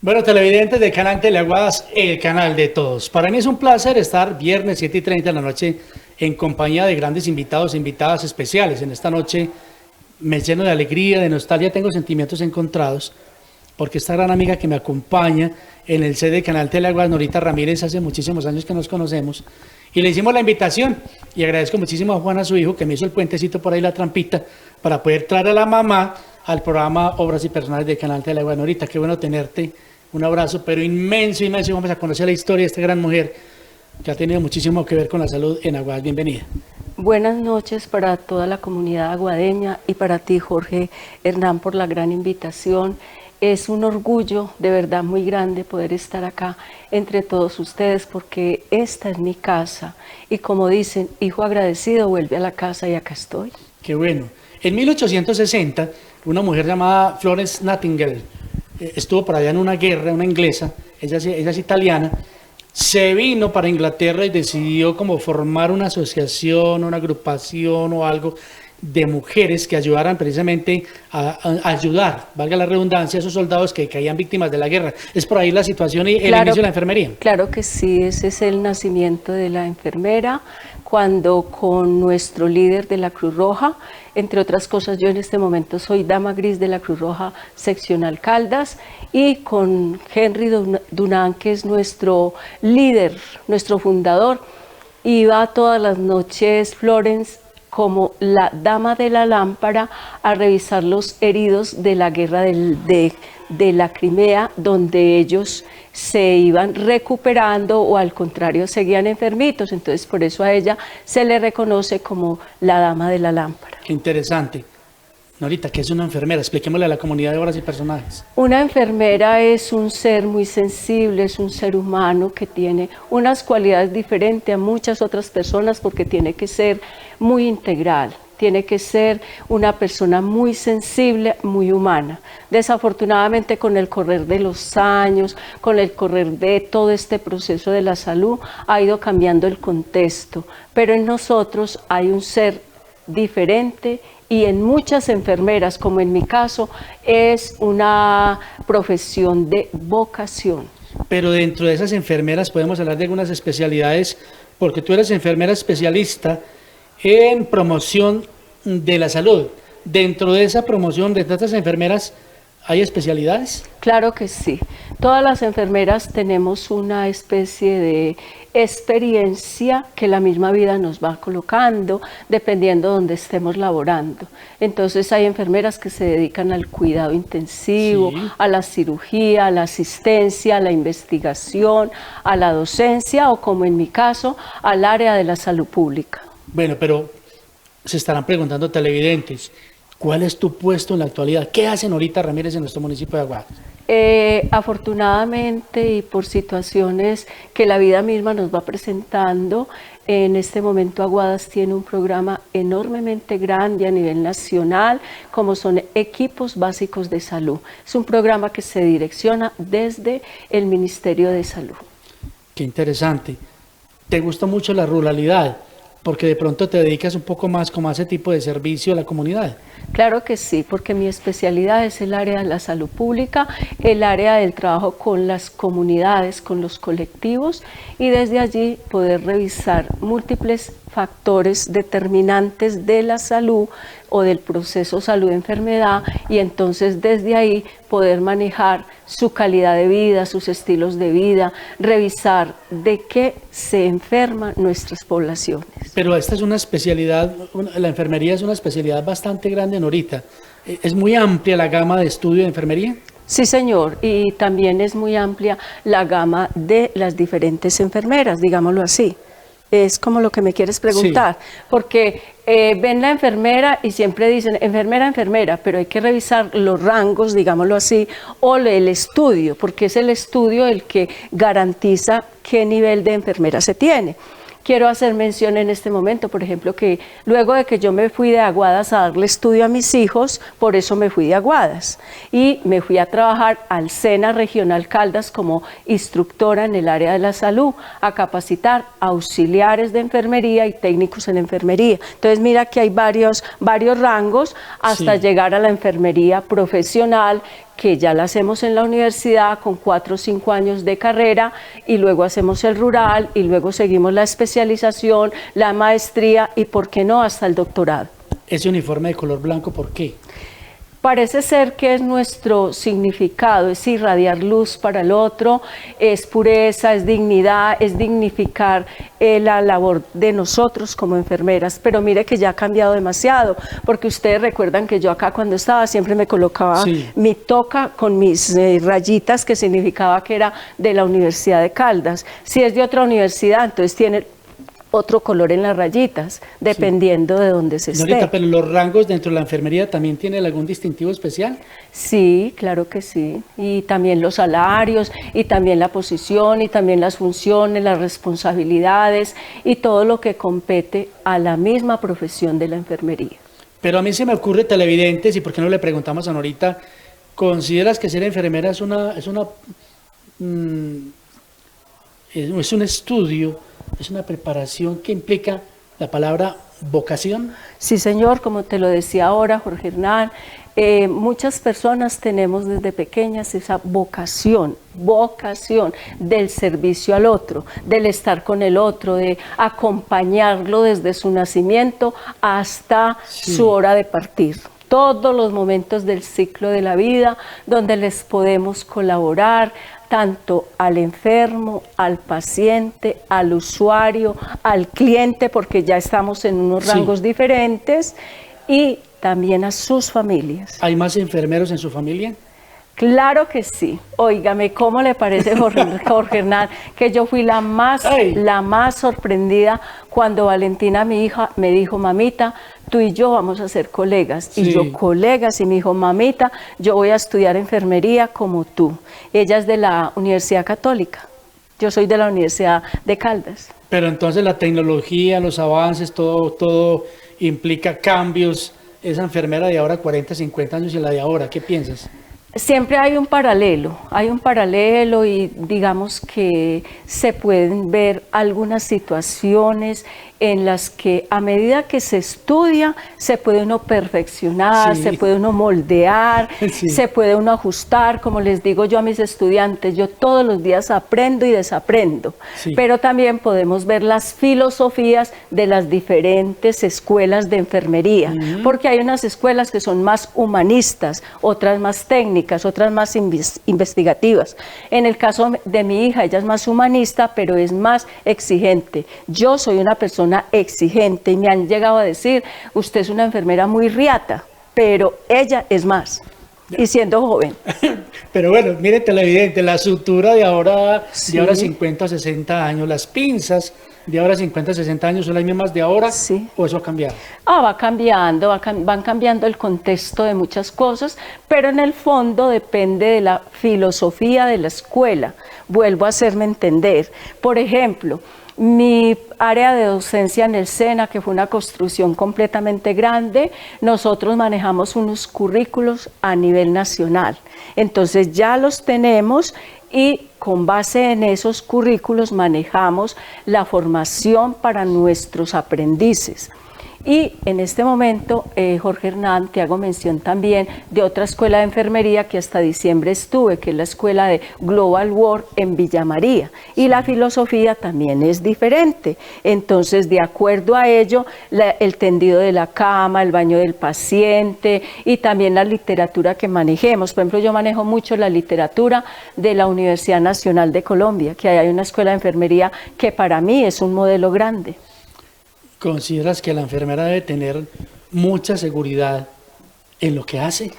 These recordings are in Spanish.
Bueno, televidentes del canal Teleaguadas, el canal de todos. Para mí es un placer estar viernes 7:30 de la noche en compañía de grandes invitados e invitadas especiales. En esta noche me lleno de alegría, de nostalgia, tengo sentimientos encontrados, porque esta gran amiga que me acompaña en el set del canal Teleaguadas, Norita Ramírez, hace muchísimos años que nos conocemos, y le hicimos la invitación, y agradezco muchísimo a Juana, su hijo, que me hizo el puentecito por ahí, la trampita, para poder traer a la mamá al programa Obras y Personales del canal Teleaguadas. Norita, qué bueno tenerte. Un abrazo, pero inmenso, inmenso. Vamos a conocer la historia de esta gran mujer que ha tenido muchísimo que ver con la salud en Aguadas. Bienvenida. Buenas noches para toda la comunidad aguadeña y para ti, Jorge Hernán, por la gran invitación. Es un orgullo de verdad muy grande poder estar acá entre todos ustedes, porque esta es mi casa. Y como dicen, hijo agradecido vuelve a la casa, y acá estoy. Qué bueno. En 1860, una mujer llamada Florence Nightingale estuvo por allá en una guerra, una inglesa, ella es italiana, se vino para Inglaterra y decidió como formar una asociación, una agrupación o algo de mujeres que ayudaran precisamente a ayudar, valga la redundancia, a esos soldados que caían víctimas de la guerra. ¿Es por ahí la situación y el inicio de la enfermería? Claro que sí, ese es el nacimiento de la enfermera, cuando con nuestro líder de la Cruz Roja, entre otras cosas, yo en este momento soy dama gris de la Cruz Roja seccional Caldas, y con Henry Dunant, que es nuestro líder, nuestro fundador, iba todas las noches Florence como la dama de la lámpara a revisar los heridos de la guerra de la Crimea, donde ellos se iban recuperando o al contrario seguían enfermitos. Entonces por eso a ella se le reconoce como la dama de la lámpara. Qué interesante. Norita, ¿qué es una enfermera? Expliquémosle a la comunidad de Obras y Personajes. Una enfermera es un ser muy sensible, es un ser humano que tiene unas cualidades diferentes a muchas otras personas, porque tiene que ser muy integral, tiene que ser una persona muy sensible, muy humana. Desafortunadamente, con el correr de los años, con el correr de todo este proceso de la salud, ha ido cambiando el contexto, pero en nosotros hay un ser diferente. Y en muchas enfermeras, como en mi caso, es una profesión de vocación. Pero dentro de esas enfermeras podemos hablar de algunas especialidades, porque tú eres enfermera especialista en promoción de la salud. Dentro de esa promoción de estas enfermeras, ¿hay especialidades? Claro que sí. Todas las enfermeras tenemos una especie de experiencia que la misma vida nos va colocando, dependiendo de donde estemos laborando. Entonces hay enfermeras que se dedican al cuidado intensivo, sí, a la cirugía, a la asistencia, a la investigación, a la docencia, o como en mi caso, al área de la salud pública. Bueno, pero se estarán preguntando televidentes, ¿cuál es tu puesto en la actualidad? ¿Qué hace Norita Ramírez en nuestro municipio de Aguadas? Afortunadamente, y por situaciones que la vida misma nos va presentando, en este momento Aguadas tiene un programa enormemente grande a nivel nacional, como son equipos básicos de salud. Es un programa que se direcciona desde el Ministerio de Salud. Qué interesante. ¿Te gusta mucho la ruralidad? Porque de pronto te dedicas un poco más como a ese tipo de servicio a la comunidad. Claro que sí, porque mi especialidad es el área de la salud pública, el área del trabajo con las comunidades, con los colectivos, y desde allí poder revisar múltiples factores determinantes de la salud o del proceso salud-enfermedad, y entonces desde ahí poder manejar su calidad de vida, sus estilos de vida, revisar de qué se enferman nuestras poblaciones. Pero esta es una especialidad, la enfermería es una especialidad bastante grande, Norita. ¿Es muy amplia la gama de estudio de enfermería? Sí, señor, y también es muy amplia la gama de las diferentes enfermeras, digámoslo así. Es como lo que me quieres preguntar, sí, porque ven la enfermera y siempre dicen enfermera, enfermera, pero hay que revisar los rangos, digámoslo así, o el estudio, porque es el estudio el que garantiza qué nivel de enfermera se tiene. Quiero hacer mención en este momento, por ejemplo, que luego de que yo me fui de Aguadas a darle estudio a mis hijos, por eso me fui de Aguadas y me fui a trabajar al SENA Regional Caldas como instructora en el área de la salud, a capacitar auxiliares de enfermería y técnicos en enfermería. Entonces mira que hay varios rangos hasta llegar a la enfermería profesional, que ya la hacemos en la universidad con 4 o 5 años de carrera y luego hacemos el rural y luego seguimos la especialización, la maestría y, ¿por qué no?, hasta el doctorado. Ese uniforme de color blanco, ¿por qué? Parece ser que es nuestro significado, es irradiar luz para el otro, es pureza, es dignidad, es dignificar la labor de nosotros como enfermeras. Pero mire que ya ha cambiado demasiado, porque ustedes recuerdan que yo acá cuando estaba siempre me colocaba mi toca con mis rayitas, que significaba que era de la Universidad de Caldas. Si es de otra universidad, entonces tiene otro color en las rayitas, dependiendo de dónde se esté. Norita, pero los rangos dentro de la enfermería también tienen algún distintivo especial. Sí, claro que sí. Y también los salarios, y también la posición, y también las funciones, las responsabilidades, y todo lo que compete a la misma profesión de la enfermería. Pero a mí se me ocurre, televidentes, y por qué no le preguntamos a Norita, ¿consideras que ser enfermera es un estudio, es una preparación que implica la palabra vocación? Sí, señor, como te lo decía ahora, Jorge Hernán, muchas personas tenemos desde pequeñas esa vocación del servicio al otro, del estar con el otro, de acompañarlo desde su nacimiento hasta su hora de partir. Todos los momentos del ciclo de la vida donde les podemos colaborar, tanto al enfermo, al paciente, al usuario, al cliente, porque ya estamos en unos rangos diferentes, y también a sus familias. ¿Hay más enfermeros en su familia? Claro que sí. Óigame, ¿cómo le parece, Jorge Hernán, que yo fui la más sorprendida cuando Valentina, mi hija, me dijo: mamita, tú y yo vamos a ser colegas. Y yo, colegas, y me dijo: mamita, yo voy a estudiar enfermería como tú. Ella es de la Universidad Católica, yo soy de la Universidad de Caldas. Pero entonces la tecnología, los avances, todo implica cambios. Esa enfermera de ahora, 40, 50 años, y la de ahora, ¿qué piensas? Siempre hay un paralelo y digamos que se pueden ver algunas situaciones en las que a medida que se estudia se puede uno perfeccionar, se puede uno moldear, se puede uno ajustar. Como les digo yo a mis estudiantes, yo todos los días aprendo y desaprendo, pero también podemos ver las filosofías de las diferentes escuelas de enfermería, porque hay unas escuelas que son más humanistas, otras más técnicas, otras más investigativas. En el caso de mi hija, ella es más humanista, pero es más exigente. Yo soy una persona exigente y me han llegado a decir: usted es una enfermera muy riata, pero ella es más, y siendo joven. Pero bueno, mire, televidente, la sutura de ahora 50 o 60 años, las pinzas de ahora 50 o 60 años, ¿son las mismas de ahora o eso ha cambiado? Va cambiando, van cambiando el contexto de muchas cosas, pero en el fondo depende de la filosofía de la escuela. Vuelvo a hacerme entender. Por ejemplo, mi área de docencia en el SENA, que fue una construcción completamente grande, nosotros manejamos unos currículos a nivel nacional. Entonces ya los tenemos y con base en esos currículos manejamos la formación para nuestros aprendices. Y en este momento, Jorge Hernán, te hago mención también de otra escuela de enfermería que hasta diciembre estuve, que es la escuela de Global World en Villa María. Y la filosofía también es diferente. Entonces, de acuerdo a ello, el tendido de la cama, el baño del paciente y también la literatura que manejemos. Por ejemplo, yo manejo mucho la literatura de la Universidad Nacional de Colombia, que hay una escuela de enfermería que para mí es un modelo grande. ¿Consideras que la enfermera debe tener mucha seguridad en lo que hace?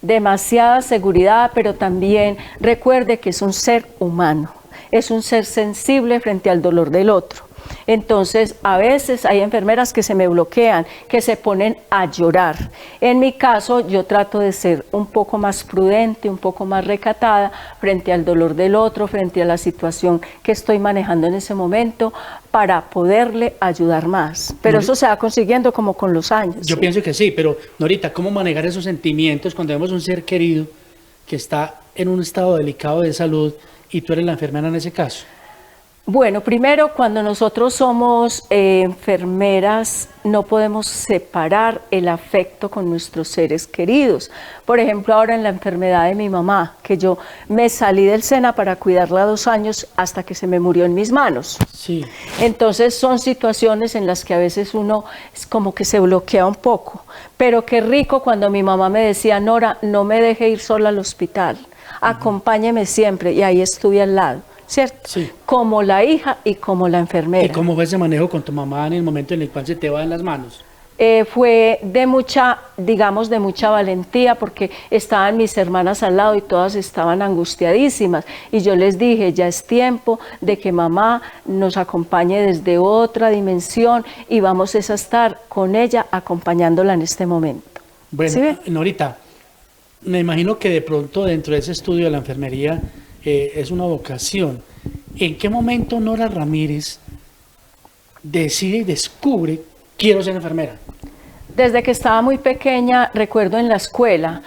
Demasiada seguridad, pero también recuerde que es un ser humano, es un ser sensible frente al dolor del otro. Entonces, a veces hay enfermeras que se me bloquean, que se ponen a llorar. En mi caso, yo trato de ser un poco más prudente, un poco más recatada frente al dolor del otro, frente a la situación que estoy manejando en ese momento, para poderle ayudar más. Pero eso se va consiguiendo como con los años. Yo pienso que sí, pero Norita, ¿cómo manejar esos sentimientos cuando vemos un ser querido que está en un estado delicado de salud y tú eres la enfermera en ese caso? Bueno, primero, cuando nosotros somos enfermeras, no podemos separar el afecto con nuestros seres queridos. Por ejemplo, ahora en la enfermedad de mi mamá, que yo me salí del SENA para cuidarla 2 años hasta que se me murió en mis manos. Sí. Entonces son situaciones en las que a veces uno es como que se bloquea un poco. Pero qué rico cuando mi mamá me decía, Nora, no me deje ir sola al hospital, acompáñeme siempre, y ahí estuve al lado. ¿Cierto? Sí. Como la hija y como la enfermera. ¿Y cómo fue ese manejo con tu mamá en el momento en el cual se te va en las manos? Fue de mucha, digamos, de mucha valentía, porque estaban mis hermanas al lado y todas estaban angustiadísimas. Y yo les dije, ya es tiempo de que mamá nos acompañe desde otra dimensión y vamos a estar con ella acompañándola en este momento. Bueno, ¿Sí? Norita, me imagino que de pronto dentro de ese estudio de la enfermería es una vocación. ¿En qué momento Nora Ramírez decide y descubre quiero ser enfermera? Desde que estaba muy pequeña, recuerdo en la escuela,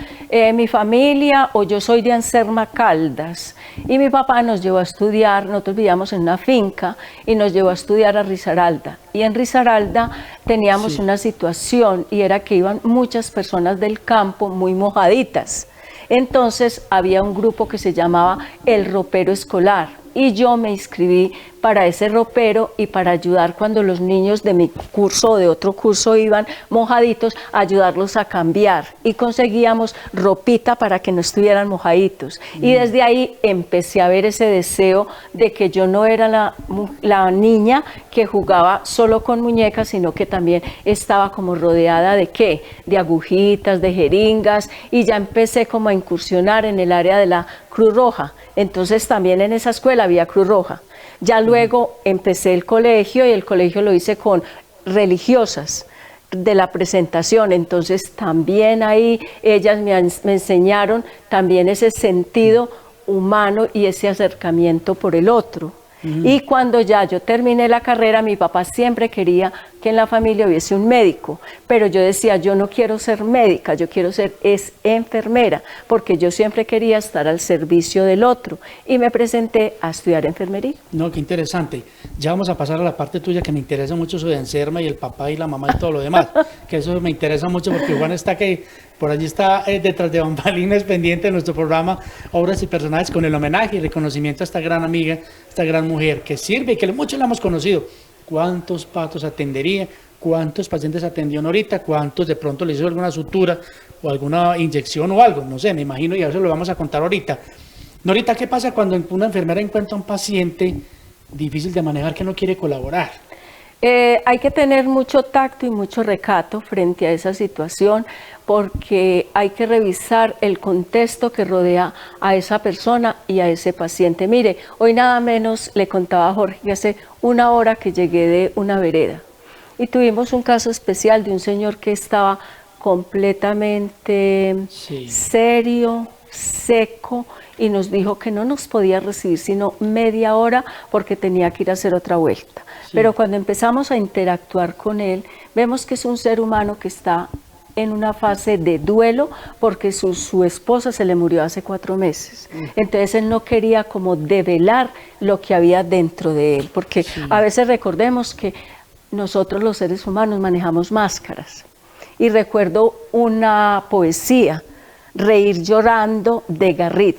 mi familia, o yo soy de Anserma Caldas, y mi papá nos llevó a estudiar, nosotros vivíamos en una finca, y nos llevó a estudiar a Risaralda. Y en Risaralda teníamos una situación, y era que iban muchas personas del campo muy mojaditas. Entonces había un grupo que se llamaba el Ropero Escolar, y yo me inscribí para ese ropero y para ayudar cuando los niños de mi curso o de otro curso iban mojaditos, ayudarlos a cambiar, y conseguíamos ropita para que no estuvieran mojaditos. Y desde ahí empecé a ver ese deseo de que yo no era la niña que jugaba solo con muñecas, sino que también estaba como rodeada de ¿qué? De agujitas, de jeringas, y ya empecé como a incursionar en el área de la Cruz Roja. Entonces también en esa escuela había Cruz Roja. Ya luego empecé el colegio, y el colegio lo hice con religiosas de la presentación, entonces también ahí ellas me enseñaron también ese sentido humano y ese acercamiento por el otro. Y cuando ya yo terminé la carrera, mi papá siempre quería que en la familia hubiese un médico, pero yo decía, yo no quiero ser médica, yo quiero ser enfermera, porque yo siempre quería estar al servicio del otro, y me presenté a estudiar enfermería. No, qué interesante. Ya vamos a pasar a la parte tuya, que me interesa mucho, eso de Anserma y el papá y la mamá y todo lo demás, que eso me interesa mucho porque Juan está que por allí está detrás de bambalinas pendiente de nuestro programa Obras y Personajes, con el homenaje y reconocimiento a esta gran amiga, esta gran mujer que sirve y que muchos la hemos conocido. ¿Cuántos patos atendería? ¿Cuántos pacientes atendió Norita? ¿Cuántos de pronto le hizo alguna sutura o alguna inyección o algo? No sé, me imagino, y a eso lo vamos a contar ahorita. Norita, ¿qué pasa cuando una enfermera encuentra un paciente difícil de manejar que no quiere colaborar? Hay que tener mucho tacto y mucho recato frente a esa situación, porque hay que revisar el contexto que rodea a esa persona y a ese paciente. Mire, hoy nada menos le contaba a Jorge que hace 1 hora que llegué de una vereda y tuvimos un caso especial de un señor que estaba completamente serio, seco, y nos dijo que no nos podía recibir sino media hora porque tenía que ir a hacer otra vuelta. Pero cuando empezamos a interactuar con él, vemos que es un ser humano que está en una fase de duelo porque su esposa se le murió hace 4 meses. Entonces él no quería como develar lo que había dentro de él, porque a veces recordemos que nosotros los seres humanos manejamos máscaras. Y recuerdo una poesía, Reír llorando, de Garrit,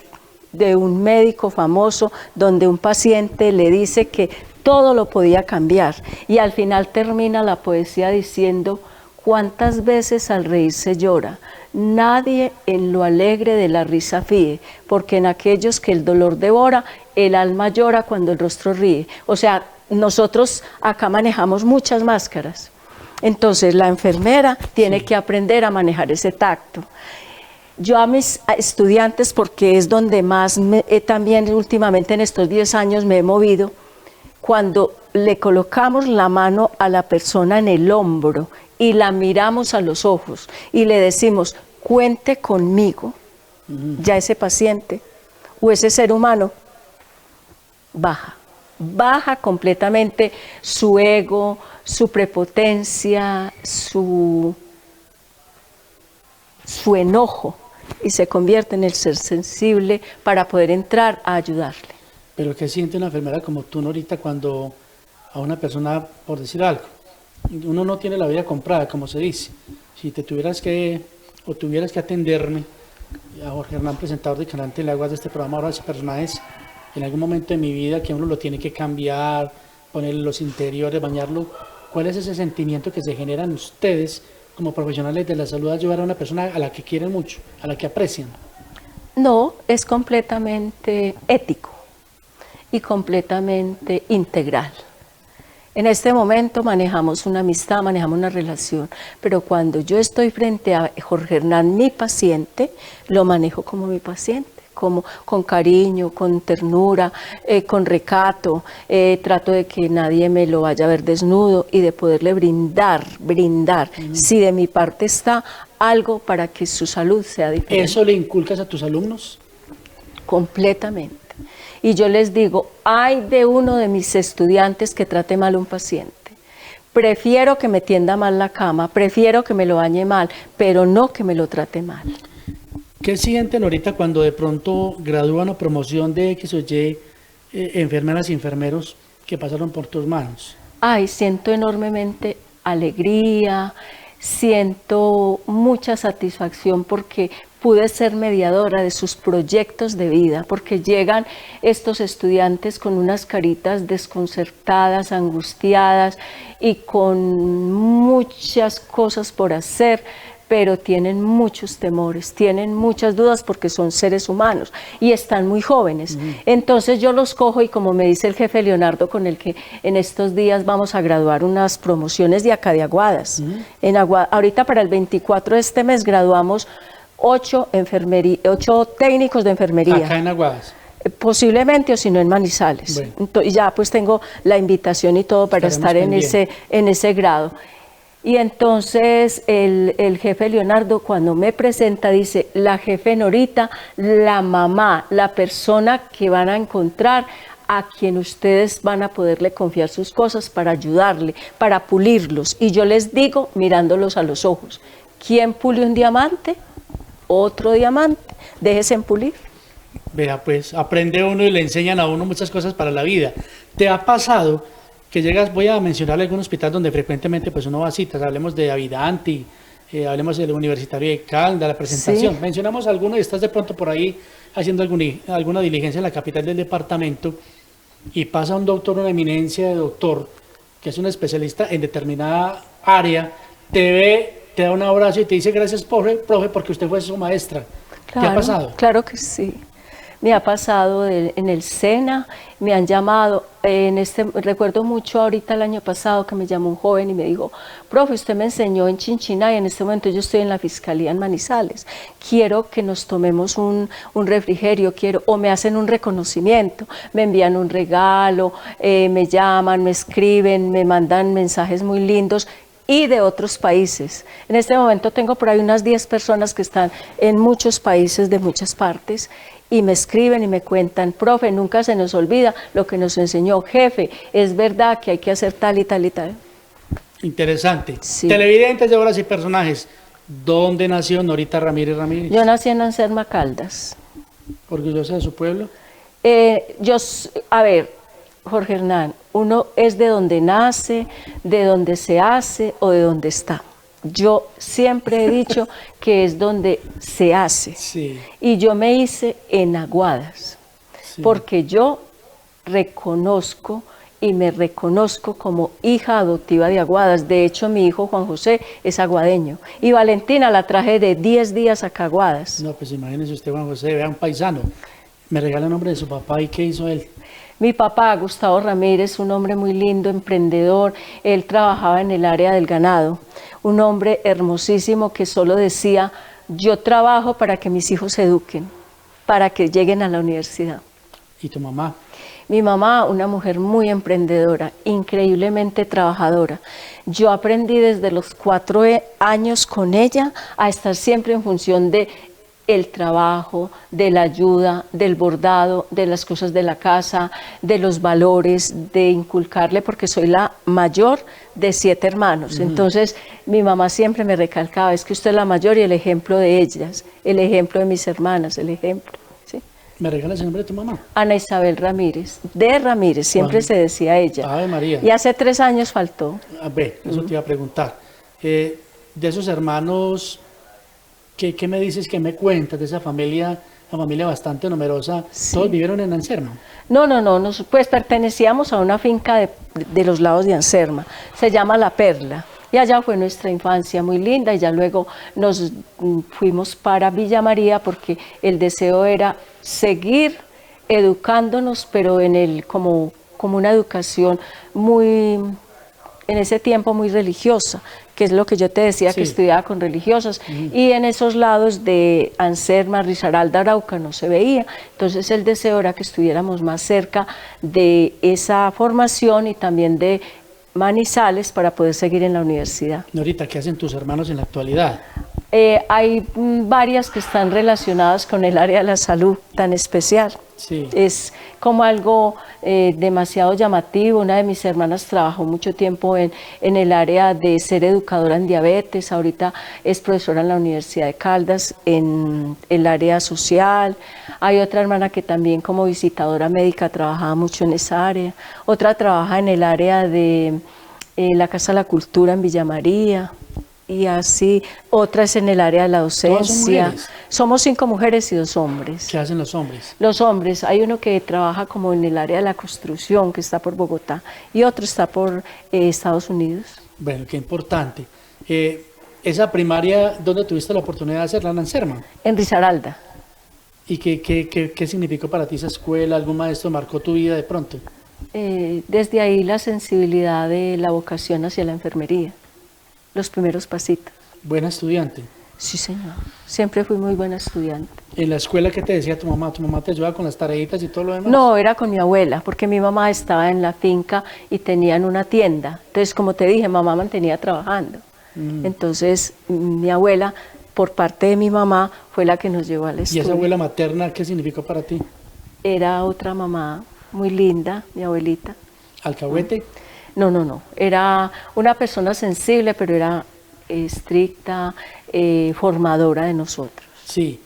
de un médico famoso, donde un paciente le dice que todo lo podía cambiar, y al final termina la poesía diciendo: cuántas veces al reír se llora, nadie en lo alegre de la risa fíe, porque en aquellos que el dolor devora, el alma llora cuando el rostro ríe. O sea, nosotros acá manejamos muchas máscaras, entonces la enfermera tiene que aprender a manejar ese tacto. Yo a mis estudiantes, porque es donde más también últimamente en estos 10 años me he movido, cuando le colocamos la mano a la persona en el hombro y la miramos a los ojos y le decimos, cuente conmigo, ya ese paciente o ese ser humano baja completamente su ego, su prepotencia, su enojo, y se convierte en el ser sensible para poder entrar a ayudarle. Pero ¿qué siente una enfermera como tú, Norita, cuando a una persona, por decir algo, uno no tiene la vida comprada, como se dice? Si te tuvieras que, o tuvieras que atenderme, a Jorge Hernán, presentador de Canal Teleaguas de este programa, ahora ese personaje, en algún momento de mi vida que uno lo tiene que cambiar, ponerle los interiores, bañarlo, ¿cuál es ese sentimiento que se genera en ustedes como profesionales de la salud a ayudar a una persona a la que quieren mucho, a la que aprecian? No, es completamente ético y completamente integral. En este momento manejamos una amistad, manejamos una relación, pero cuando yo estoy frente a Jorge Hernán, mi paciente, lo manejo como mi paciente, como con cariño, con ternura, con recato, trato de que nadie me lo vaya a ver desnudo y de poderle brindar, si de mi parte está algo para que su salud sea diferente. ¿Eso le inculcas a tus alumnos? Completamente. Y yo les digo, ay de uno de mis estudiantes que trate mal a un paciente. Prefiero que me tienda mal la cama, prefiero que me lo bañe mal, pero no que me lo trate mal. ¿Qué sienten ahorita cuando de pronto gradúan o promoción de X o Y enfermeras y enfermeros que pasaron por tus manos? Ay, siento enormemente alegría, siento mucha satisfacción porque pude ser mediadora de sus proyectos de vida, porque llegan estos estudiantes con unas caritas desconcertadas, angustiadas y con muchas cosas por hacer, pero tienen muchos temores, tienen muchas dudas porque son seres humanos y están muy jóvenes. Entonces yo los cojo y como me dice el jefe Leonardo, con el que en estos días vamos a graduar unas promociones de acá de Aguadas. Ahorita para el 24 de este mes graduamos 8 técnicos de enfermería. Acá en Aguadas. Posiblemente, o si no en Manizales. Bueno. Entonces, ya pues tengo la invitación y todo para estar en ese grado. Y entonces el jefe Leonardo cuando me presenta dice, la jefe Norita, la mamá, la persona que van a encontrar, a quien ustedes van a poderle confiar sus cosas para ayudarle, para pulirlos. Y yo les digo, mirándolos a los ojos, ¿quién pule un diamante? Otro diamante, déjese en pulir. Vea, pues aprende uno y le enseñan a uno muchas cosas para la vida. ¿Te ha pasado que llegas, voy a mencionar algún hospital donde frecuentemente pues uno va a citas, hablemos de Avidanti, hablemos del Universitario de Caldas, la presentación, sí. Mencionamos alguno y estás de pronto por ahí haciendo alguna diligencia en la capital del departamento y pasa un doctor, una eminencia de doctor, que es un especialista en determinada área, te ve, te da un abrazo y te dice gracias profe, porque usted fue su maestra. Claro, ¿Te ha pasado? Claro que sí. Me ha pasado en el SENA, me han llamado, recuerdo mucho ahorita el año pasado que me llamó un joven y me dijo, profe, usted me enseñó en Chinchiná y en este momento yo estoy en la Fiscalía en Manizales, quiero que nos tomemos un refrigerio, o me hacen un reconocimiento, me envían un regalo, me llaman, me escriben, me mandan mensajes muy lindos, y de otros países. En este momento tengo por ahí unas 10 personas que están en muchos países de muchas partes y me escriben y me cuentan, profe, nunca se nos olvida lo que nos enseñó, jefe, es verdad que hay que hacer tal y tal y tal. Interesante. Sí. Televidentes de Horas y Personajes, ¿dónde nació Norita Ramírez Ramírez? Yo nací en Anserma Caldas. ¿Orgullosa de su pueblo? A ver, Jorge Hernán, uno es de donde nace, de donde se hace o de donde está. Yo siempre he dicho que es donde se hace. Sí. Y yo me hice en Aguadas, sí. Porque yo reconozco y me reconozco como hija adoptiva de Aguadas. De hecho, mi hijo Juan José es aguadeño. Y Valentina la traje de 10 días acá a Aguadas. No, pues imagínese usted, Juan José, vea un paisano. Me regala el nombre de su papá y ¿qué hizo él? Mi papá, Gustavo Ramírez, un hombre muy lindo, emprendedor, él trabajaba en el área del ganado, un hombre hermosísimo que solo decía, yo trabajo para que mis hijos se eduquen, para que lleguen a la universidad. ¿Y tu mamá? Mi mamá, una mujer muy emprendedora, increíblemente trabajadora. Yo aprendí desde los 4 años con ella a estar siempre en función de el trabajo, de la ayuda, del bordado, de las cosas de la casa, de los valores, de inculcarle, porque soy la mayor de 7 hermanos. Entonces, mi mamá siempre me recalcaba, es que usted es la mayor y el ejemplo de ellas, el ejemplo de mis hermanas, el ejemplo. ¿Sí? ¿Me regalas el nombre de tu mamá? Ana Isabel Ramírez, de Ramírez, siempre se decía ella. Ave María. Y hace 3 años faltó. A ver, eso te iba a preguntar. De esos hermanos, ¿qué me dices, qué me cuentas de esa familia, una familia bastante numerosa? Sí. ¿Todos vivieron en Anserma? No, pues pertenecíamos a una finca de los lados de Anserma, se llama La Perla, y allá fue nuestra infancia muy linda, y ya luego nos fuimos para Villa María porque el deseo era seguir educándonos, pero como una educación muy, en ese tiempo muy religiosa, que es lo que yo te decía, Sí. que estudiaba con religiosas, y en esos lados de Anserma, Risaralda, Arauca no se veía, entonces el deseo era que estuviéramos más cerca de esa formación y también de Manizales para poder seguir en la universidad. Norita, ¿qué hacen tus hermanos en la actualidad? Hay varias que están relacionadas con el área de la salud tan especial. Sí. Es como algo demasiado llamativo. Una de mis hermanas trabajó mucho tiempo en el área de ser educadora en diabetes, ahorita es profesora en la Universidad de Caldas en el área social. Hay otra hermana que también como visitadora médica trabajaba mucho en esa área. Otra trabaja en el área de la Casa de la Cultura en Villa María. Y así, otras en el área de la docencia. ¿Todas son mujeres? Somos 5 mujeres y 2 hombres. ¿Qué hacen los hombres? Los hombres, hay uno que trabaja como en el área de la construcción, que está por Bogotá, y otro está por Estados Unidos. Bueno, qué importante. Esa primaria, ¿dónde tuviste la oportunidad de hacerla? ¿En Anserma? En Risaralda. ¿Y qué significó para ti esa escuela? ¿Algún maestro marcó tu vida de pronto? Desde ahí la sensibilidad de la vocación hacia la enfermería, los primeros pasitos. Buena estudiante. Sí, señor. Siempre fui muy buena estudiante. ¿En la escuela qué te decía tu mamá? ¿Tu mamá te ayudaba con las tareitas y todo lo demás? No, era con mi abuela, porque mi mamá estaba en la finca y tenían una tienda. Entonces, como te dije, mamá mantenía trabajando. Entonces, mi abuela, por parte de mi mamá, fue la que nos llevó al ¿Y estudio. esa abuela materna qué significó para ti? Era otra mamá muy linda, mi abuelita. ¿Alcahuete? No. Era una persona sensible, pero era estricta, formadora de nosotros. Sí.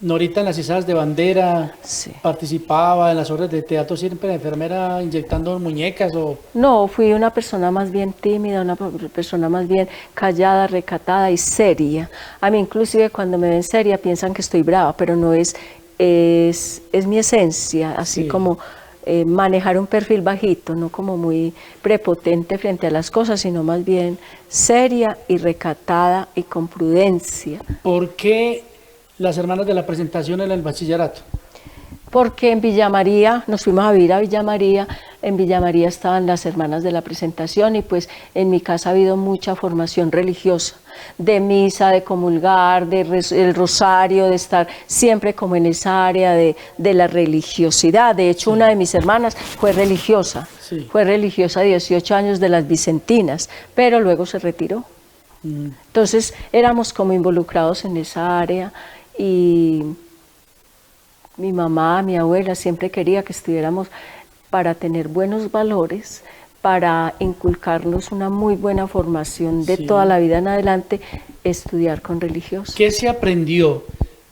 Norita en las izadas de bandera Sí. participaba en las obras de teatro, siempre de enfermera inyectando muñecas o... No, fui una persona más bien tímida, una persona más bien callada, recatada y seria. A mí inclusive cuando me ven seria piensan que estoy brava, pero no es mi esencia, así Sí. como manejar un perfil bajito, no como muy prepotente frente a las cosas, sino más bien seria y recatada y con prudencia. ¿Por qué las hermanas de la presentación en el bachillerato? Porque en Villa María, nos fuimos a vivir a Villa María, en Villa María estaban las hermanas de la presentación y pues en mi casa ha habido mucha formación religiosa, de misa, de comulgar, el rosario, de estar siempre como en esa área de la religiosidad. De hecho, una de mis hermanas fue religiosa, Sí. fue religiosa 18 años de las Vicentinas, pero luego se retiró. Entonces éramos como involucrados en esa área y mi mamá, mi abuela siempre quería que estuviéramos para tener buenos valores, para inculcarnos una muy buena formación de Sí. toda la vida en adelante, estudiar con religiosos. ¿Qué se aprendió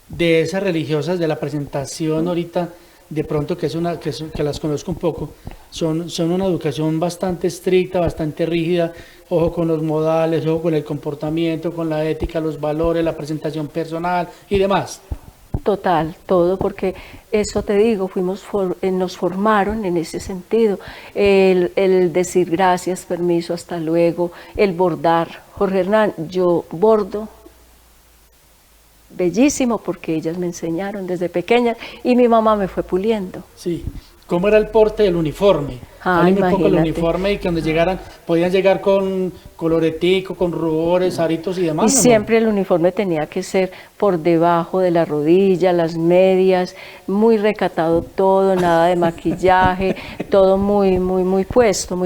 de esas religiosas de la presentación ahorita? De pronto que las conozco un poco, son una educación bastante estricta, bastante rígida, ojo con los modales, ojo con el comportamiento, con la ética, los valores, la presentación personal y demás. Total, todo, porque eso te digo, nos formaron en ese sentido, el decir gracias, permiso, hasta luego, el bordar. Jorge Hernán, yo bordo bellísimo porque ellas me enseñaron desde pequeña y mi mamá me fue puliendo. Sí. ¿Cómo era el porte del uniforme? Háblame un poco del imagínate. uniforme y que cuando llegaran, podían llegar con coloretico, con rubores, aritos y demás. Y ¿o no? siempre el uniforme tenía que ser por debajo de la rodilla, las medias, muy recatado todo, nada de maquillaje, todo muy puesto,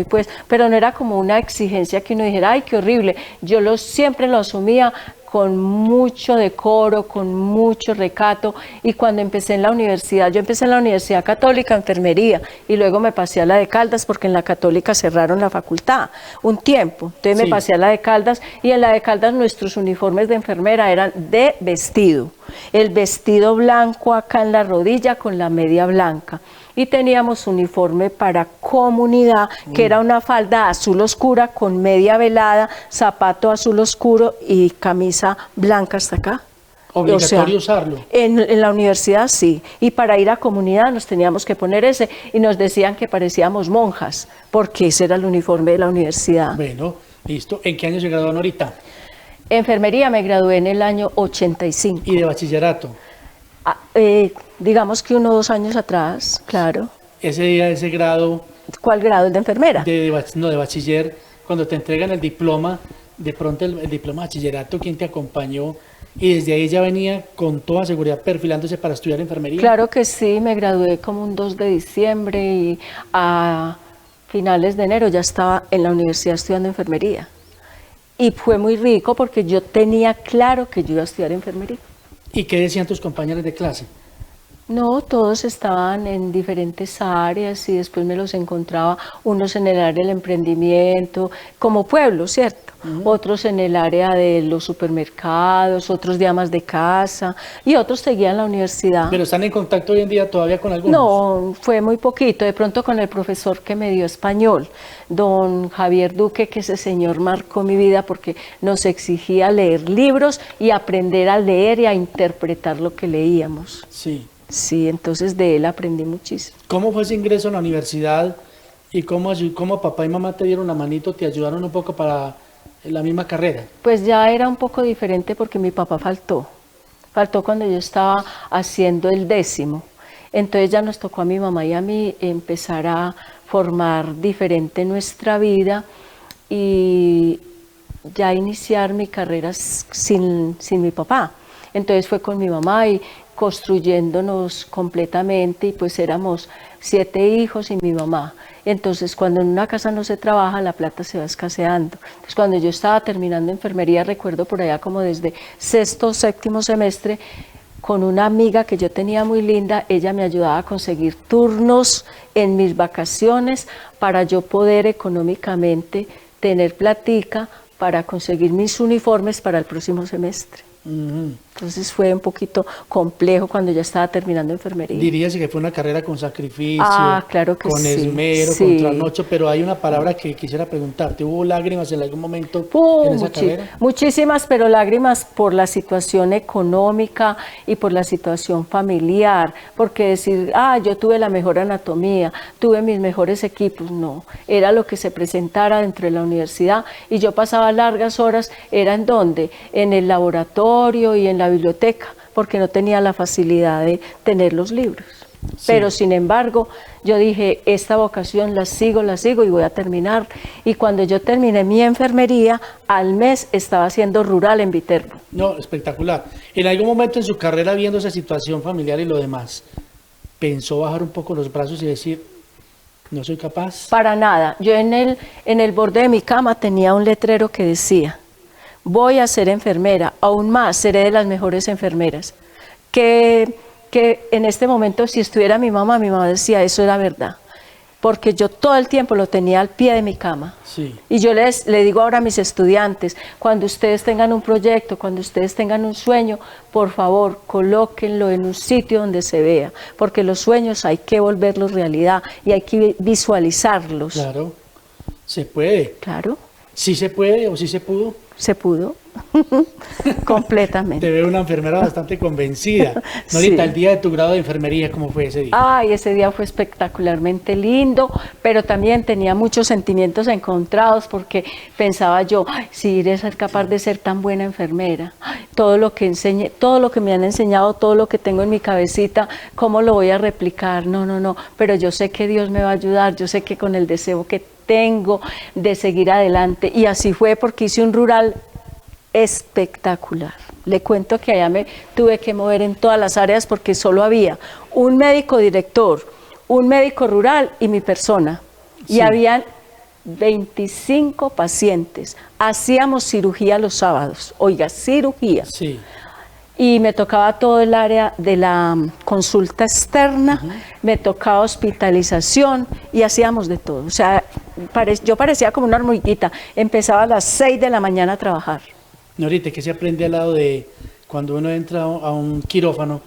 pero no era como una exigencia que uno dijera, ay, qué horrible. Yo siempre lo asumía con mucho decoro, con mucho recato, y cuando empecé en la universidad, yo empecé en la Universidad Católica, enfermería, y luego me pasé a la de Caldas, porque en la Católica cerraron la facultad un tiempo, entonces Sí. me pasé a la de Caldas, y en la de Caldas nuestros uniformes de enfermera eran de vestido, el vestido blanco acá en la rodilla con la media blanca. Y teníamos uniforme para comunidad, que era una falda azul oscura con media velada, zapato azul oscuro y camisa blanca hasta acá. Obligatorio usarlo. En la universidad sí, y para ir a comunidad nos teníamos que poner ese, y nos decían que parecíamos monjas, porque ese era el uniforme de la universidad. Bueno, listo. ¿En qué año se graduaron ahorita? Enfermería me gradué en el año 85. ¿Y de bachillerato? Digamos que 1 o 2 años atrás, claro. Ese día, ese grado... ¿Cuál grado? ¿El de enfermera? No, de bachiller, cuando te entregan el diploma, de pronto el diploma de bachillerato, ¿quién te acompañó? Y desde ahí ya venía con toda seguridad perfilándose para estudiar enfermería. Claro que sí, me gradué como un 2 de diciembre y a finales de enero ya estaba en la universidad estudiando enfermería. Y fue muy rico porque yo tenía claro que yo iba a estudiar enfermería. ¿Y qué decían tus compañeros de clase? No, todos estaban en diferentes áreas y después me los encontraba, unos en el área del emprendimiento, como pueblo, ¿cierto? Otros en el área de los supermercados, otros de amas de casa y otros seguían la universidad. ¿Pero están en contacto hoy en día todavía con algunos? No, fue muy poquito, de pronto con el profesor que me dio español, don Javier Duque, que ese señor marcó mi vida porque nos exigía leer libros y aprender a leer y a interpretar lo que leíamos. Sí. Sí, entonces de él aprendí muchísimo. ¿Cómo fue ese ingreso a la universidad y cómo papá y mamá te dieron una manito, te ayudaron un poco para la misma carrera? Pues ya era un poco diferente porque mi papá faltó cuando yo estaba haciendo el 10º. Entonces ya nos tocó a mi mamá y a mí empezar a formar diferente nuestra vida y ya iniciar mi carrera sin mi papá. Entonces fue con mi mamá y construyéndonos completamente y pues éramos 7 hijos y mi mamá. Entonces cuando en una casa no se trabaja la plata se va escaseando. Entonces cuando yo estaba terminando enfermería, recuerdo por allá como desde 6º o 7º semestre, con una amiga que yo tenía muy linda, ella me ayudaba a conseguir turnos en mis vacaciones para yo poder económicamente tener platica para conseguir mis uniformes para el próximo semestre. Entonces fue un poquito complejo cuando ya estaba terminando enfermería. Dirías que fue una carrera con sacrificio, claro que con sí, esmero, sí. con trasnocho, pero hay una palabra que quisiera preguntarte. ¿Hubo lágrimas en algún momento en esa carrera? Muchísimas, pero lágrimas por la situación económica y por la situación familiar, porque decir, yo tuve la mejor anatomía, tuve mis mejores equipos, no, era lo que se presentara dentro de la universidad y yo pasaba largas horas, ¿era en dónde? En el laboratorio y en la biblioteca, porque no tenía la facilidad de tener los libros. Sí. Pero sin embargo, yo dije, esta vocación la sigo y voy a terminar. Y cuando yo terminé mi enfermería, al mes estaba haciendo rural en Viterbo. No, espectacular. En algún momento en su carrera, viendo esa situación familiar y lo demás, ¿pensó bajar un poco los brazos y decir, no soy capaz? Para nada. Yo en el borde de mi cama tenía un letrero que decía, voy a ser enfermera, aún más seré de las mejores enfermeras. Que en este momento si estuviera mi mamá decía eso era verdad, porque yo todo el tiempo lo tenía al pie de mi cama. Sí. Y yo le digo ahora a mis estudiantes, cuando ustedes tengan un proyecto, cuando ustedes tengan un sueño, por favor, colóquenlo en un sitio donde se vea, porque los sueños hay que volverlos realidad y hay que visualizarlos. Claro, se puede. Claro. ¿Sí se puede o sí se pudo? Se pudo, completamente. Te veo una enfermera bastante convencida. Norita, Sí. el día de tu grado de enfermería, ¿cómo fue ese día? Ay, ese día fue espectacularmente lindo, pero también tenía muchos sentimientos encontrados porque pensaba yo, si iré a ser capaz de ser tan buena enfermera, todo lo que todo lo que me han enseñado, todo lo que tengo en mi cabecita, ¿cómo lo voy a replicar? No, pero yo sé que Dios me va a ayudar, yo sé que con el deseo que tengo de seguir adelante, y así fue porque hice un rural espectacular. Le cuento que allá me tuve que mover en todas las áreas porque solo había un médico director, un médico rural y mi persona. Sí. Y habían 25 pacientes. Hacíamos cirugía los sábados, oiga, cirugía. Sí. Y me tocaba todo el área de la consulta externa, me tocaba hospitalización y hacíamos de todo. O sea, yo parecía como una hormiguita. Empezaba a las 6 de la mañana a trabajar. Norita, ¿qué se aprende al lado de cuando uno entra a un quirófano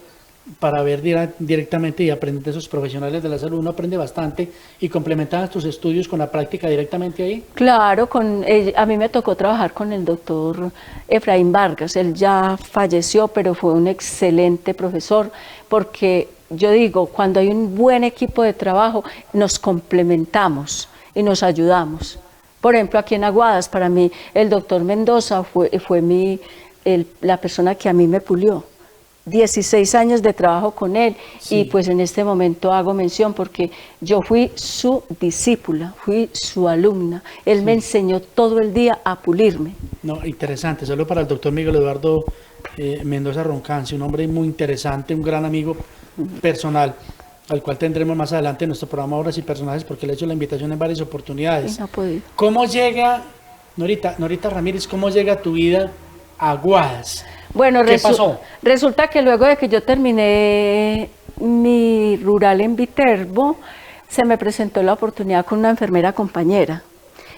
para ver directamente y aprender de esos profesionales de la salud, uno aprende bastante y complementas tus estudios con la práctica directamente ahí. Claro, a mí me tocó trabajar con el doctor Efraín Vargas, él ya falleció, pero fue un excelente profesor, porque yo digo, cuando hay un buen equipo de trabajo, nos complementamos y nos ayudamos. Por ejemplo, aquí en Aguadas, para mí, el doctor Mendoza fue la persona que a mí me pulió. 16 años de trabajo con él, sí. Y pues en este momento hago mención porque yo fui su discípula, fui su alumna, él sí. Me enseñó todo el día a pulirme. No, interesante, solo para el doctor Miguel Eduardo Mendoza Roncance, un hombre muy interesante, un gran amigo personal, al cual tendremos más adelante en nuestro programa Obras y Personajes, porque le he hecho la invitación en varias oportunidades. Y no ha podido. ¿Cómo llega, Norita Ramírez, cómo llega tu vida a Aguadas? Bueno, ¿Qué pasó? Resulta que luego de que yo terminé mi rural en Viterbo, se me presentó la oportunidad con una enfermera compañera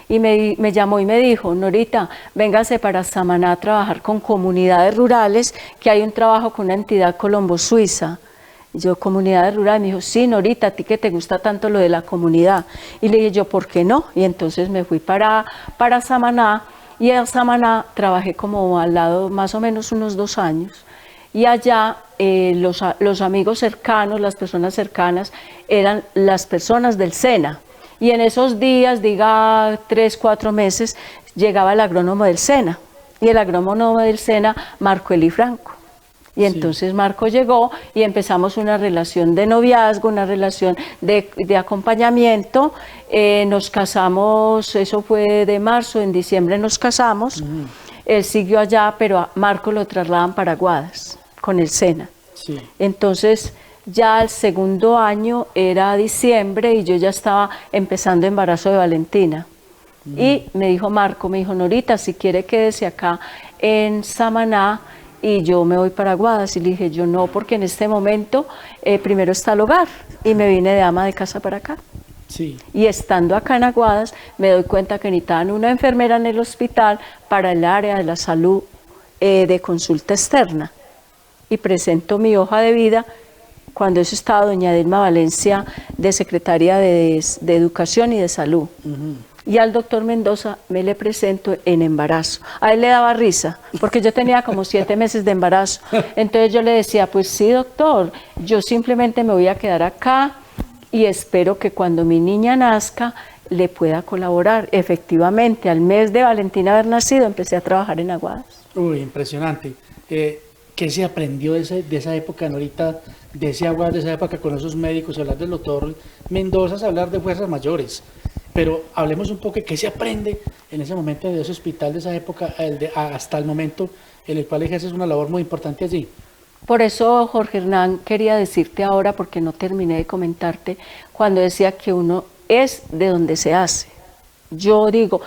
y me llamó y me dijo, Norita, véngase para Samaná a trabajar con comunidades rurales, que hay un trabajo con una entidad colombo-suiza. Yo, comunidades rurales, me dijo, sí, Norita, a ti que te gusta tanto lo de la comunidad. Y le dije yo, ¿por qué no? Y entonces me fui para Samaná. Y en Samaná trabajé como al lado más o menos unos 2 años. Y allá los amigos cercanos, las personas cercanas, eran las personas del SENA. Y en esos días, diga 3, 4 meses, llegaba el agrónomo del SENA. Y el agrónomo del SENA, Marco Eli Franco. Y entonces Marco llegó y empezamos una relación de noviazgo, una relación de acompañamiento. Nos casamos, eso fue de marzo, en diciembre nos casamos. Él siguió allá, pero a Marco lo trasladan para Aguadas, con el SENA. Sí. Entonces ya el segundo año era diciembre y yo ya estaba empezando embarazo de Valentina. Y me dijo Marco, Norita, si quiere quédese acá en Samaná, y yo me voy para Aguadas. Y le dije, yo no, porque en este momento primero está el hogar, y me vine de ama de casa para acá. Sí. Y estando acá en Aguadas, me doy cuenta que necesitaban una enfermera en el hospital para el área de la salud de consulta externa. Y presento mi hoja de vida, cuando eso estaba doña Dilma Valencia, de secretaria de Educación y de Salud. Y al doctor Mendoza me le presento en embarazo. A él le daba risa, porque yo tenía como 7 meses de embarazo. Entonces yo le decía, pues sí, doctor, yo simplemente me voy a quedar acá y espero que cuando mi niña nazca le pueda colaborar. Efectivamente, al mes de Valentina haber nacido, empecé a trabajar en Aguadas. Uy, impresionante. ¿Qué se aprendió de esa época, Norita, de ese Aguadas, de esa época con esos médicos? Hablar del doctor Mendoza, hablar de fuerzas mayores. Pero hablemos un poco de qué se aprende en ese momento de ese hospital, de esa época hasta el momento en el cual ejerces una labor muy importante allí. Por eso, Jorge Hernán, quería decirte ahora, porque no terminé de comentarte, cuando decía que uno es de donde se hace. Yo digo,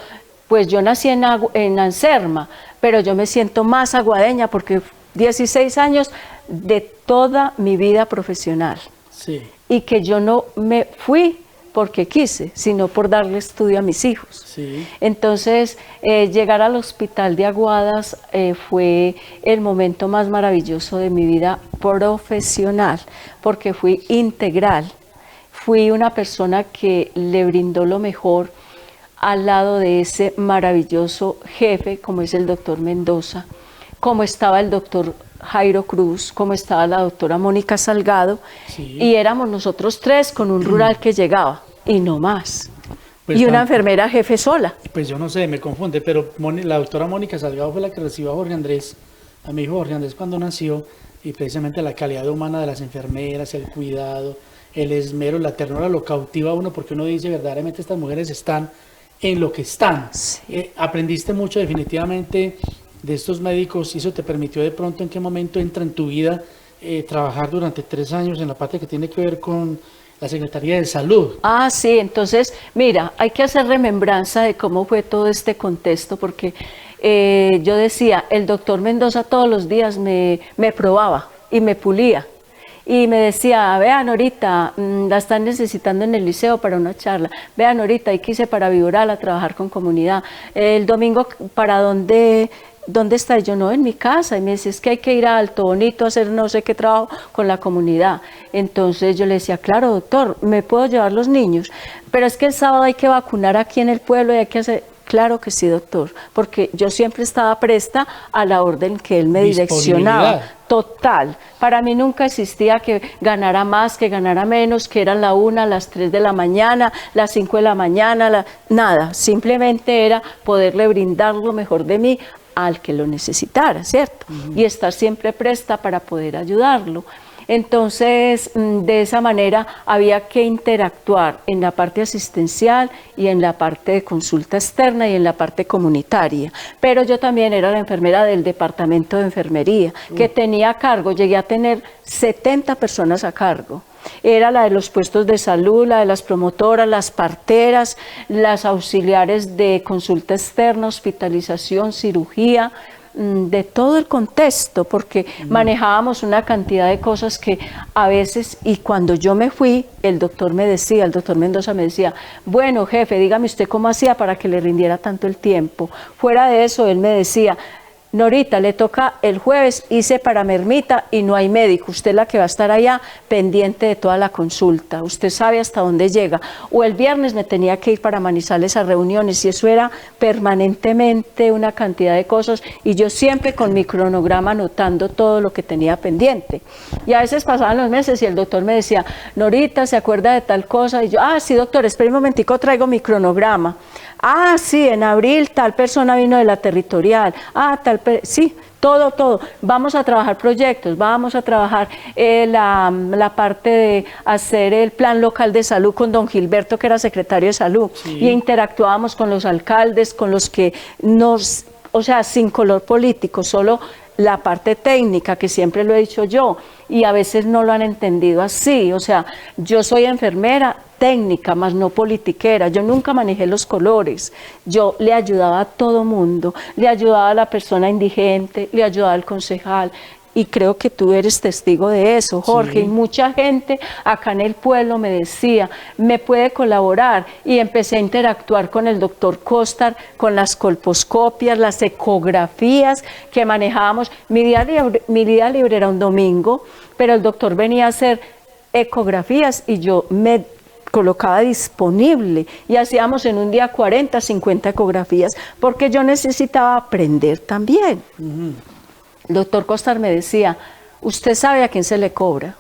pues yo nací en Anserma, pero yo me siento más aguadeña porque 16 años de toda mi vida profesional. Sí. Y que yo no me fui porque quise, sino por darle estudio a mis hijos. Sí. Entonces, llegar al hospital de Aguadas fue el momento más maravilloso de mi vida profesional, porque fui integral, fui una persona que le brindó lo mejor al lado de ese maravilloso jefe, como es el doctor Mendoza, como estaba el doctor Jairo Cruz, como estaba la doctora Mónica Salgado, sí. Y éramos nosotros 3 con un rural que llegaba, y no más. Pues y una enfermera jefe sola. Pues yo no sé, me confunde, pero la doctora Mónica Salgado fue la que recibió a Jorge Andrés, a mi hijo Jorge Andrés cuando nació, y precisamente la calidad humana de las enfermeras, el cuidado, el esmero, la ternura lo cautiva a uno, porque uno dice verdaderamente estas mujeres están en lo que están. Sí. Aprendiste mucho definitivamente de estos médicos, y eso te permitió de pronto, ¿en qué momento entra en tu vida trabajar durante 3 años en la parte que tiene que ver con la Secretaría de Salud? Ah, sí, entonces, mira, hay que hacer remembranza de cómo fue todo este contexto, porque yo decía, el doctor Mendoza todos los días me probaba y me pulía. Y me decía, vean ahorita, la están necesitando en el liceo para una charla. Vean ahorita, y quise para Viboral a trabajar con comunidad. El domingo, ¿para dónde ¿dónde está? Y yo, no, en mi casa. Y me decía, es que hay que ir a Alto Bonito a hacer no sé qué trabajo con la comunidad. Entonces yo le decía, claro, doctor, ¿me puedo llevar los niños? Pero es que el sábado hay que vacunar aquí en el pueblo y hay que hacer... Claro que sí, doctor, porque yo siempre estaba presta a la orden que él me direccionaba. Total. Para mí nunca existía que ganara más, que ganara menos, que eran la 1, las 3 de la mañana, las 5 de la mañana, nada. Simplemente era poderle brindar lo mejor de mí al que lo necesitara, ¿cierto? Y estar siempre presta para poder ayudarlo. Entonces, de esa manera había que interactuar en la parte asistencial y en la parte de consulta externa y en la parte comunitaria. Pero yo también era la enfermera del departamento de enfermería, que tenía a cargo, llegué a tener 70 personas a cargo. Era la de los puestos de salud, la de las promotoras, las parteras, las auxiliares de consulta externa, hospitalización, cirugía, de todo el contexto, porque manejábamos una cantidad de cosas que a veces, y cuando yo me fui, el doctor Mendoza me decía, bueno, jefe, dígame usted cómo hacía para que le rindiera tanto el tiempo. Fuera de eso, él me decía, Norita, le toca el jueves, hice para Mermita y no hay médico. Usted es la que va a estar allá pendiente de toda la consulta. Usted sabe hasta dónde llega. O el viernes me tenía que ir para Manizales a reuniones y eso era permanentemente una cantidad de cosas y yo siempre con mi cronograma anotando todo lo que tenía pendiente. Y a veces pasaban los meses y el doctor me decía, Norita, ¿se acuerda de tal cosa? Y yo, sí, doctor, espere un momentico, traigo mi cronograma. Sí, en abril tal persona vino de la territorial, sí, todo. Vamos a trabajar proyectos, vamos a trabajar la parte de hacer el plan local de salud con don Gilberto, que era secretario de salud, sí. Y interactuábamos con los alcaldes, con los que sin color político, solo la parte técnica, que siempre lo he dicho yo, y a veces no lo han entendido así, yo soy enfermera técnica, más no politiquera, yo nunca manejé los colores, yo le ayudaba a todo mundo, le ayudaba a la persona indigente, le ayudaba al concejal, y creo que tú eres testigo de eso, Jorge, sí. Y mucha gente acá en el pueblo me decía, ¿me puede colaborar? Y empecé a interactuar con el doctor Costar, con las colposcopias, las ecografías que manejábamos. Mi día libre era un domingo, pero el doctor venía a hacer ecografías y yo me colocaba disponible y hacíamos en un día 40, 50 ecografías, porque yo necesitaba aprender también. El doctor Costar me decía, usted sabe a quién se le cobra.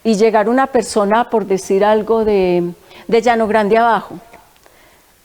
Y llegar una persona, por decir algo, de Llano Grande abajo,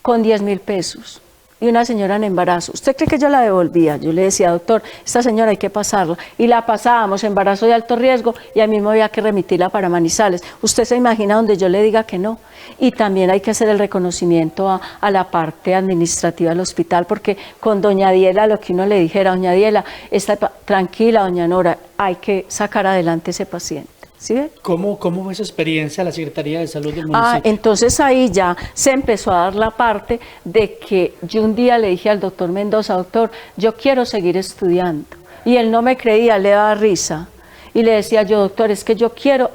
con 10.000 pesos, y una señora en embarazo, ¿usted cree que yo la devolvía? Yo le decía, doctor, esta señora hay que pasarla, y la pasábamos, embarazo de alto riesgo, y a mí me había que remitirla para Manizales. Usted se imagina donde yo le diga que no. Y también hay que hacer el reconocimiento a la parte administrativa del hospital, porque con doña Diela, lo que uno le dijera, doña Diela, está tranquila, doña Nora, hay que sacar adelante ese paciente. ¿Sí ve? ¿Cómo fue esa experiencia en la Secretaría de Salud del municipio? Entonces ahí ya se empezó a dar la parte de que yo un día le dije al doctor Mendoza, doctor, yo quiero seguir estudiando. Y él no me creía, le daba risa. Y le decía yo, doctor, es que yo quiero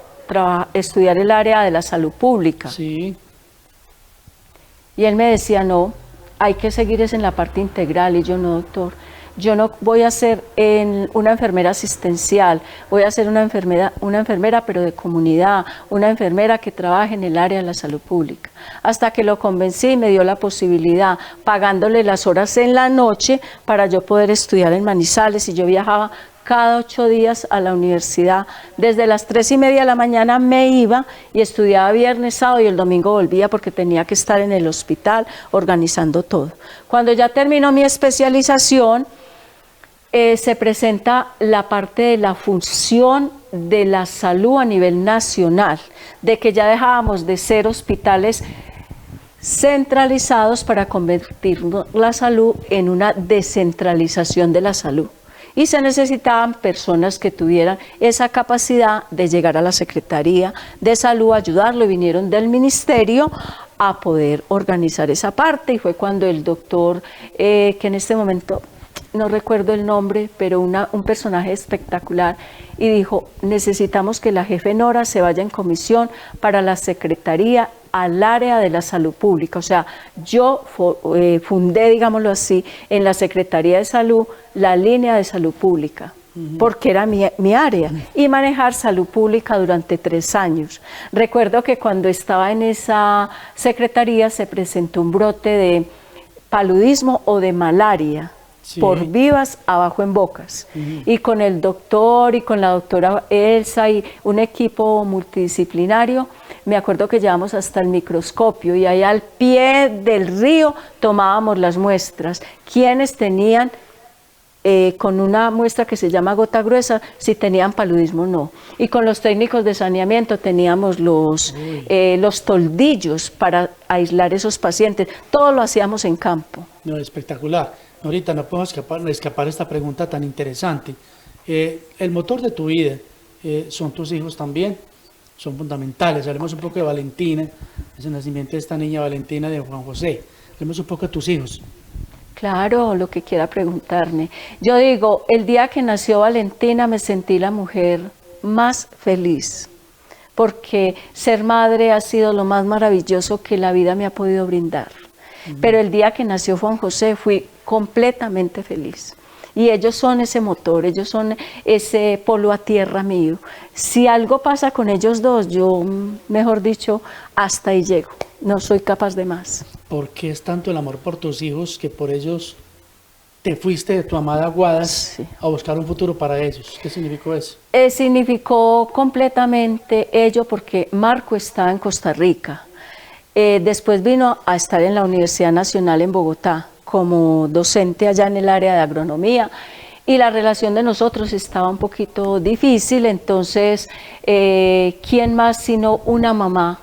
estudiar el área de la salud pública. Sí. Y él me decía, no, hay que seguir en la parte integral. Y yo, no, doctor, yo no voy a ser una enfermera asistencial, voy a ser una enfermera pero de comunidad, una enfermera que trabaje en el área de la salud pública. Hasta que lo convencí y me dio la posibilidad, pagándole las horas en la noche para yo poder estudiar en Manizales, y yo viajaba cada 8 días a la universidad. Desde las 3:30 de la mañana me iba y estudiaba viernes, sábado y el domingo volvía porque tenía que estar en el hospital organizando todo. Cuando ya terminó mi especialización, se presenta la parte de la función de la salud a nivel nacional, de que ya dejábamos de ser hospitales centralizados para convertir la salud en una descentralización de la salud. Y se necesitaban personas que tuvieran esa capacidad de llegar a la Secretaría de Salud, ayudarlo, y vinieron del ministerio a poder organizar esa parte. Y fue cuando el doctor, que en este momento no recuerdo el nombre, pero un personaje espectacular, y dijo, necesitamos que la jefe Nora se vaya en comisión para la secretaría al área de la salud pública. O sea, yo fundé, digámoslo así, en la Secretaría de Salud, la línea de salud pública, porque era mi área, y manejar salud pública durante 3 años. Recuerdo que cuando estaba en esa secretaría se presentó un brote de paludismo o de malaria, sí, por vivas abajo en Bocas, y con el doctor y con la doctora Elsa y un equipo multidisciplinario, me acuerdo que llevamos hasta el microscopio y ahí al pie del río tomábamos las muestras, quienes tenían con una muestra que se llama gota gruesa, si tenían paludismo o no. Y con los técnicos de saneamiento teníamos los toldillos para aislar esos pacientes. Todo lo hacíamos en campo. No, espectacular. Ahorita no podemos escapar esta pregunta tan interesante. El motor de tu vida son tus hijos también, son fundamentales. Hablemos un poco de Valentina, es el nacimiento de esta niña Valentina de Juan José. Hablemos un poco de tus hijos. Claro, lo que quiera preguntarme. Yo digo, el día que nació Valentina me sentí la mujer más feliz, porque ser madre ha sido lo más maravilloso que la vida me ha podido brindar. Pero el día que nació Juan José fui completamente feliz. Y ellos son ese motor, ellos son ese polo a tierra mío. Si algo pasa con ellos dos, yo, mejor dicho, hasta ahí llego. No soy capaz de más. ¿Por qué es tanto el amor por tus hijos que por ellos te fuiste de tu amada Guadas, sí, a buscar un futuro para ellos? ¿Qué significó eso? Significó completamente ello porque Marco está en Costa Rica. Después vino a estar en la Universidad Nacional en Bogotá como docente allá en el área de agronomía, y la relación de nosotros estaba un poquito difícil. Entonces, ¿quién más sino una mamá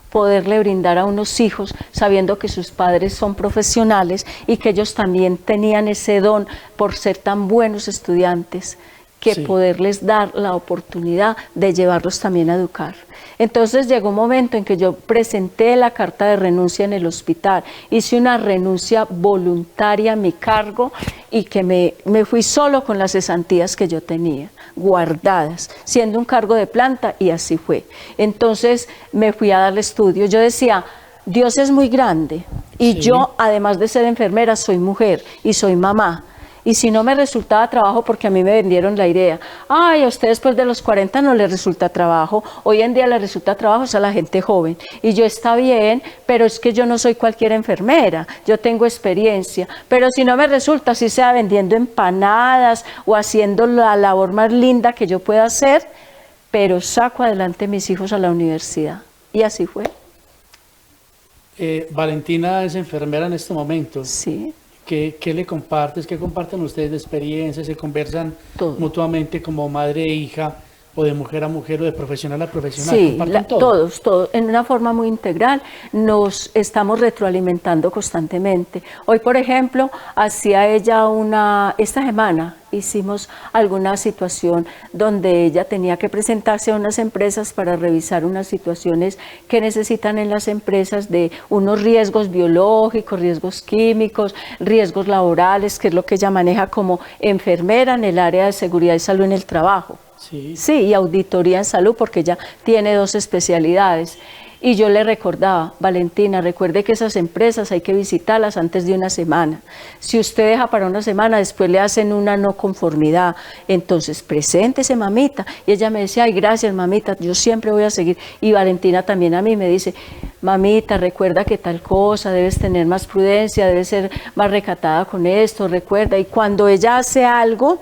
poderle brindar a unos hijos sabiendo que sus padres son profesionales y que ellos también tenían ese don por ser tan buenos estudiantes, que sí, poderles dar la oportunidad de llevarlos también a educar? Entonces llegó un momento en que yo presenté la carta de renuncia en el hospital, hice una renuncia voluntaria a mi cargo y que me fui solo con las cesantías que yo tenía guardadas, siendo un cargo de planta, y así fue. Entonces me fui a darle estudio. Yo decía, Dios es muy grande y sí, yo, además de ser enfermera, soy mujer y soy mamá. Y si no me resultaba trabajo, porque a mí me vendieron la idea, ay, a usted después de los 40 no le resulta trabajo, hoy en día le resulta trabajo es a la gente joven. Y yo, está bien, pero es que yo no soy cualquier enfermera, yo tengo experiencia, pero si no me resulta, así sea vendiendo empanadas o haciendo la labor más linda que yo pueda hacer, pero saco adelante a mis hijos a la universidad. Y así fue. Valentina es enfermera en este momento. Sí. ¿Qué le compartes? ¿Qué comparten ustedes de experiencias? ¿Se conversan todo mutuamente como madre e hija, o de mujer a mujer, o de profesional a profesional? Sí, todos, en una forma muy integral, nos estamos retroalimentando constantemente. Hoy, por ejemplo, hacía ella esta semana hicimos alguna situación donde ella tenía que presentarse a unas empresas para revisar unas situaciones que necesitan en las empresas, de unos riesgos biológicos, riesgos químicos, riesgos laborales, que es lo que ella maneja como enfermera en el área de seguridad y salud en el trabajo. Sí. Sí, y auditoría en salud, porque ella tiene 2 especialidades. Y yo le recordaba, Valentina, recuerde que esas empresas hay que visitarlas antes de una semana. Si usted deja para una semana, después le hacen una no conformidad. Entonces, preséntese, mamita. Y ella me decía, ay, gracias, mamita, yo siempre voy a seguir. Y Valentina también a mí me dice, mamita, recuerda que tal cosa, debes tener más prudencia, debes ser más recatada con esto, recuerda. Y cuando ella hace algo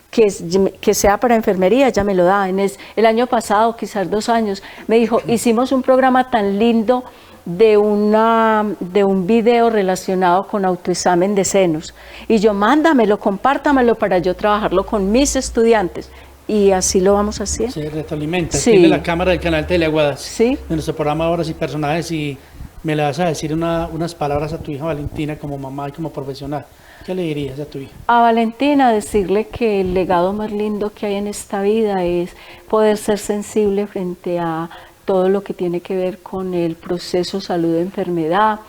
que sea para enfermería, ella me lo da. El año pasado, quizás 2 años, me dijo, hicimos un programa tan lindo de un video relacionado con autoexamen de senos. Y yo, mándamelo, compártamelo para yo trabajarlo con mis estudiantes. Y así lo vamos haciendo. Se retroalimenta. Sí. Tiene la cámara del canal Teleaguadas. Sí. De nuestro programa Horas y Personajes, y me le vas a decir unas palabras a tu hija Valentina como mamá y como profesional. ¿Qué le dirías a tu hija? A Valentina, decirle que el legado más lindo que hay en esta vida es poder ser sensible frente a todo lo que tiene que ver con el proceso salud-enfermedad,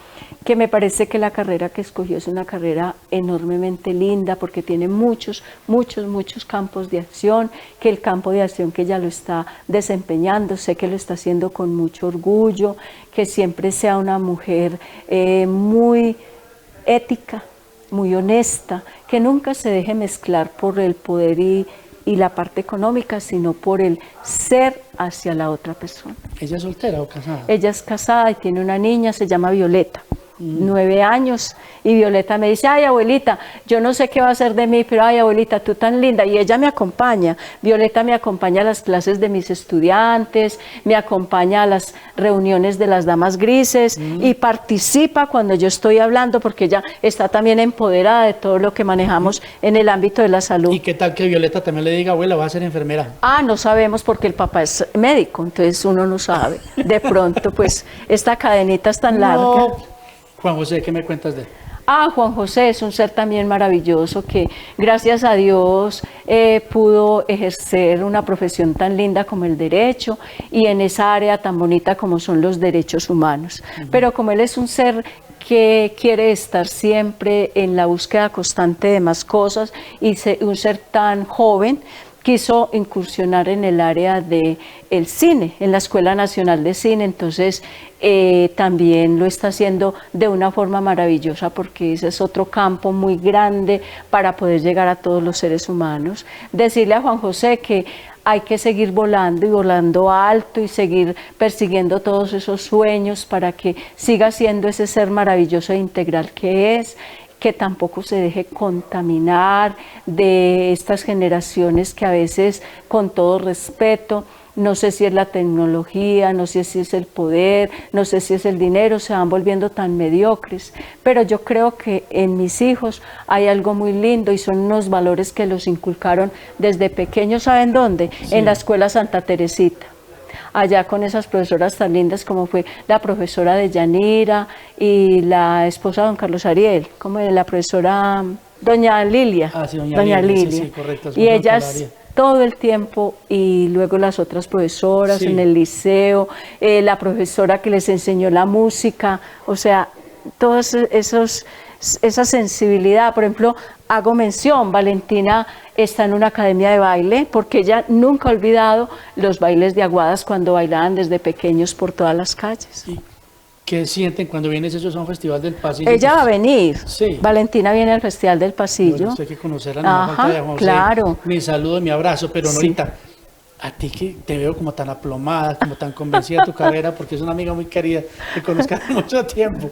que me parece que la carrera que escogió es una carrera enormemente linda porque tiene muchos campos de acción, que el campo de acción que ella lo está desempeñando, sé que lo está haciendo con mucho orgullo, que siempre sea una mujer muy ética, muy honesta, que nunca se deje mezclar por el poder y la parte económica, sino por el ser hacia la otra persona. ¿Ella es soltera o casada? Ella es casada y tiene una niña, se llama Violeta. 9 años, y Violeta me dice, ay abuelita, yo no sé qué va a hacer de mí, pero ay abuelita, tú tan linda, y ella me acompaña, Violeta me acompaña a las clases de mis estudiantes, me acompaña a las reuniones de las damas grises, y participa cuando yo estoy hablando, porque ella está también empoderada de todo lo que manejamos en el ámbito de la salud. ¿Y qué tal que Violeta también le diga, abuela, va a ser enfermera? Ah, no sabemos porque el papá es médico, entonces uno no sabe, de pronto pues esta cadenita es tan larga. No. Juan José, ¿qué me cuentas de él? Ah, Juan José es un ser también maravilloso que gracias a Dios pudo ejercer una profesión tan linda como el derecho y en esa área tan bonita como son los derechos humanos. Pero como él es un ser que quiere estar siempre en la búsqueda constante de más cosas y un ser tan joven, quiso incursionar en el área del cine, en la Escuela Nacional de Cine, entonces también lo está haciendo de una forma maravillosa porque ese es otro campo muy grande para poder llegar a todos los seres humanos. Decirle a Juan José que hay que seguir volando y volando alto y seguir persiguiendo todos esos sueños para que siga siendo ese ser maravilloso e integral que es, que tampoco se deje contaminar de estas generaciones que a veces, con todo respeto, no sé si es la tecnología, no sé si es el poder, no sé si es el dinero, se van volviendo tan mediocres, pero yo creo que en mis hijos hay algo muy lindo y son unos valores que los inculcaron desde pequeños, ¿saben dónde? Sí. En la Escuela Santa Teresita. Allá con esas profesoras tan lindas como fue la profesora de Yanira y la esposa de don Carlos Ariel, como la profesora doña Lilia. Ah, sí, doña Lilia. Sí, correcto, y ellas todo el tiempo, y luego las otras profesoras en el liceo, la profesora que les enseñó la música, o sea, todos esa sensibilidad. Por ejemplo, hago mención, Valentina está en una academia de baile porque ella nunca ha olvidado los bailes de Aguadas cuando bailaban desde pequeños por todas las calles. Sí. ¿Qué sienten cuando vienes ellos a un festival del Pasillo? Ella va a venir. Sí. Valentina viene al Festival del Pasillo. Bueno, esto hay que conocerla, no me falta de Juan José. Claro. Mi saludo, mi abrazo, pero Norita, a ti que te veo como tan aplomada, como tan convencida de tu carrera, porque es una amiga muy querida, que conozco hace mucho tiempo.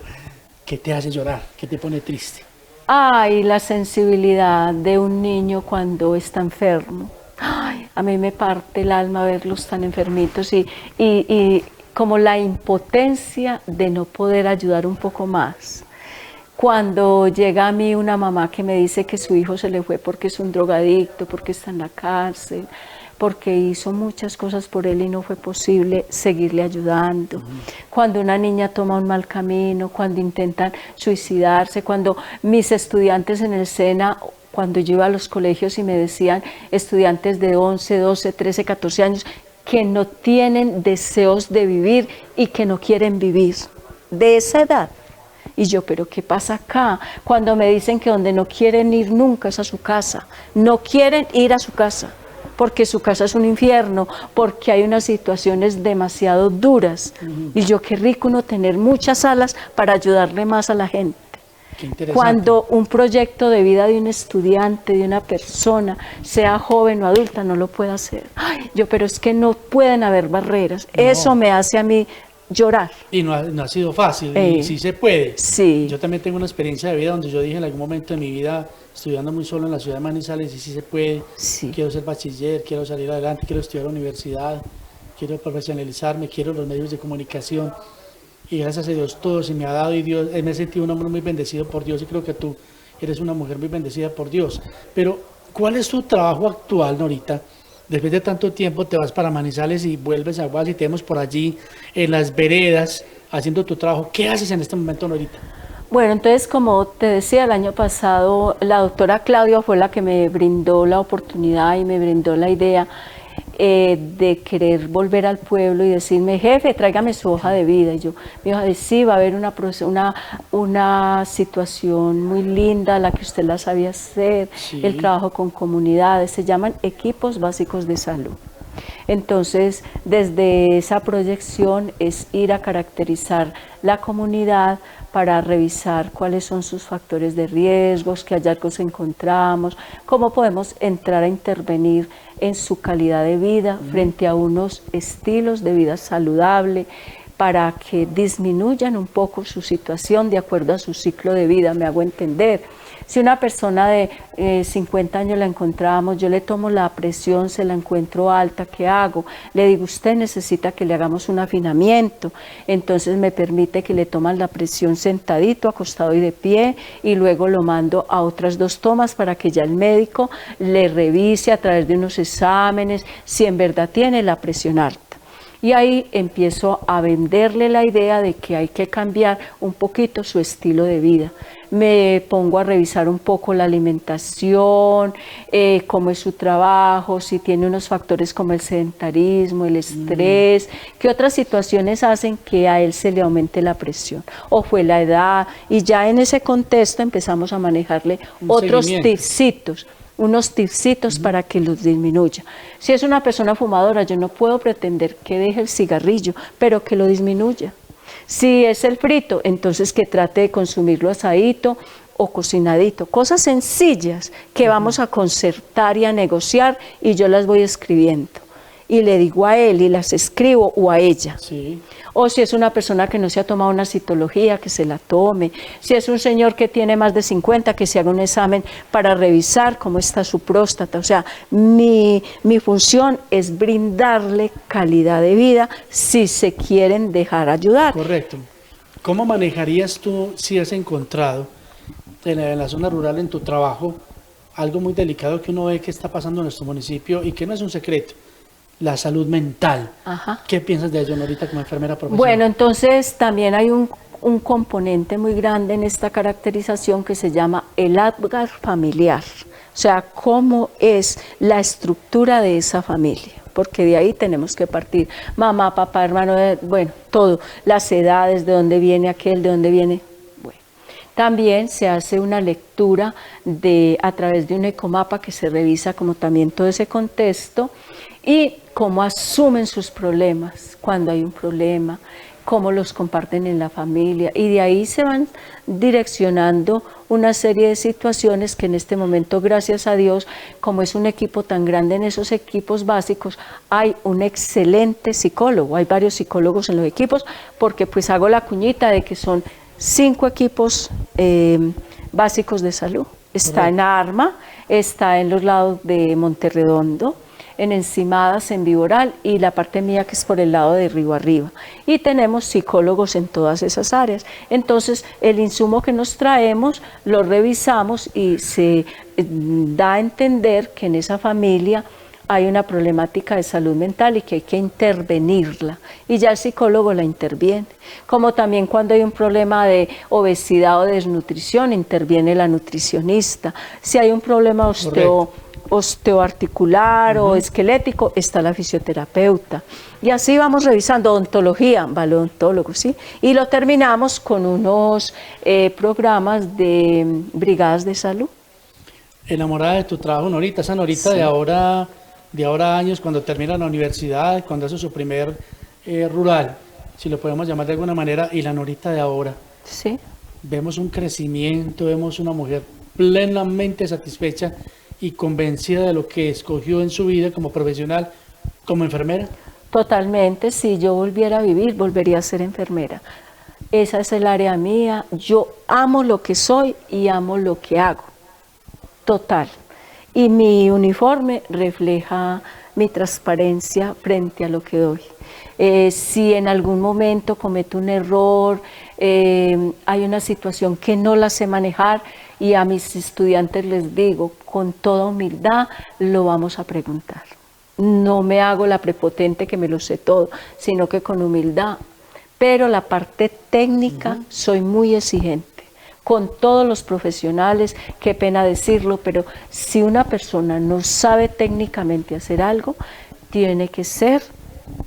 ¿Qué te hace llorar? ¿Qué te pone triste? Ay, la sensibilidad de un niño cuando está enfermo. Ay, a mí me parte el alma verlos tan enfermitos y como la impotencia de no poder ayudar un poco más. Cuando llega a mí una mamá que me dice que su hijo se le fue porque es un drogadicto, porque está en la cárcel, porque hizo muchas cosas por él y no fue posible seguirle ayudando. Cuando una niña toma un mal camino, cuando intentan suicidarse, cuando mis estudiantes en el SENA, cuando yo iba a los colegios y me decían estudiantes de 11, 12, 13, 14 años que no tienen deseos de vivir y que no quieren vivir de esa edad. Y yo, ¿pero qué pasa acá? Cuando me dicen que donde no quieren ir nunca es a su casa, no quieren ir a su casa, porque su casa es un infierno, porque hay unas situaciones demasiado duras. Y yo, qué rico uno tener muchas alas para ayudarle más a la gente. Cuando un proyecto de vida de un estudiante, de una persona, sea joven o adulta, no lo puede hacer. Ay, yo, pero es que no pueden haber barreras. No. Eso me hace a mí llorar. Y no ha sido fácil, y sí se puede. Sí. Yo también tengo una experiencia de vida donde yo dije en algún momento de mi vida, estudiando muy solo en la ciudad de Manizales, y sí se puede. Sí. Quiero ser bachiller, quiero salir adelante, quiero estudiar a la universidad, quiero profesionalizarme, quiero los medios de comunicación. Y gracias a Dios todo se me ha dado y Dios, me he sentido un hombre muy bendecido por Dios y creo que tú eres una mujer muy bendecida por Dios. Pero, ¿cuál es tu trabajo actual, Norita? Después de tanto tiempo te vas para Manizales y vuelves a Aguadas y te vemos por allí en las veredas haciendo tu trabajo. ¿Qué haces en este momento, Norita? Bueno, entonces, como te decía, el año pasado la doctora Claudia fue la que me brindó la oportunidad y me brindó la idea. de querer volver al pueblo y decirme, jefe, tráigame su hoja de vida. Y yo, mi hoja de sí, va a haber una situación muy linda, la que usted la sabía hacer, Sí. el trabajo con comunidades, se llaman equipos básicos de salud. Entonces, desde esa proyección es ir a caracterizar la comunidad para revisar cuáles son sus factores de riesgos, qué hallazgos encontramos, cómo podemos entrar a intervenir en su calidad de vida frente a unos estilos de vida saludable para que disminuyan un poco su situación de acuerdo a su ciclo de vida, me hago entender. Si una persona de 50 años la encontramos, yo le tomo la presión, se la encuentro alta, ¿qué hago? Le digo, usted necesita que le hagamos un afinamiento, entonces me permite que le toman la presión sentadito, acostado y de pie, y luego lo mando a otras 2 tomas para que ya el médico le revise a través de unos exámenes si en verdad tiene la presión alta. Y ahí empiezo a venderle la idea de que hay que cambiar un poquito su estilo de vida. Me pongo a revisar un poco la alimentación, cómo es su trabajo, si tiene unos factores como el sedentarismo, el estrés, qué otras situaciones hacen que a él se le aumente la presión, o fue la edad, y ya en ese contexto empezamos a manejarle otros tipsitos. Unos tipsitos para que los disminuya. Si es una persona fumadora, yo no puedo pretender que deje el cigarrillo, pero que lo disminuya. Si es el frito, entonces que trate de consumirlo asadito o cocinadito. Cosas sencillas que vamos a concertar y a negociar y yo las voy escribiendo. Y le digo a él y las escribo o a ella. Sí. O si es una persona que no se ha tomado una citología, que se la tome. Si es un señor que tiene más de 50, que se haga un examen para revisar cómo está su próstata. O sea, mi función es brindarle calidad de vida si se quieren dejar ayudar. Correcto. ¿Cómo manejarías tú si has encontrado en la zona rural, en tu trabajo, algo muy delicado que uno ve que está pasando en nuestro municipio y que no es un secreto? La salud mental. Ajá. ¿Qué piensas de ello, Norita, como enfermera profesional? Bueno, entonces también hay un componente muy grande en esta caracterización que se llama el hogar familiar. O sea, cómo es la estructura de esa familia, porque de ahí tenemos que partir. Mamá, papá, hermano, bueno, todo. Las edades, de dónde viene aquel, de dónde viene. Bueno, también se hace una lectura a través de un ecomapa que se revisa como también todo ese contexto y cómo asumen sus problemas cuando hay un problema, cómo los comparten en la familia, y de ahí se van direccionando una serie de situaciones que en este momento, gracias a Dios, como es un equipo tan grande en esos equipos básicos, hay un excelente psicólogo, hay varios psicólogos en los equipos, porque pues hago la cuñita de que son 5 equipos básicos de salud. Está en Arma, está en los lados de Monterredondo, en Encimadas, en Viboral, y la parte mía que es por el lado de Río Arriba. Y tenemos psicólogos en todas esas áreas. Entonces, el insumo que nos traemos, lo revisamos y se da a entender que en esa familia hay una problemática de salud mental y que hay que intervenirla. Y ya el psicólogo la interviene. Como también cuando hay un problema de obesidad o desnutrición, interviene la nutricionista. Si hay un problema osteoarticular o esquelético, está la fisioterapeuta. Y así vamos revisando. Odontología, va el odontólogo, ¿sí? Y lo terminamos con unos programas de brigadas de salud. Enamorada de tu trabajo, Norita, esa Norita sí. de ahora años, cuando termina la universidad, cuando hace su primer rural, si lo podemos llamar de alguna manera, y la Norita de ahora. Sí. Vemos un crecimiento, vemos una mujer plenamente satisfecha y convencida de lo que escogió en su vida como profesional, como enfermera. Totalmente, si yo volviera a vivir, volvería a ser enfermera. Esa es el área mía, yo amo lo que soy y amo lo que hago, total. Y mi uniforme refleja mi transparencia frente a lo que doy. Si en algún momento cometo un error, hay una situación que no la sé manejar, y a mis estudiantes les digo, con toda humildad, lo vamos a preguntar. No me hago la prepotente que me lo sé todo, sino que con humildad. Pero la parte técnica soy muy exigente con todos los profesionales, qué pena decirlo, pero si una persona no sabe técnicamente hacer algo, tiene que ser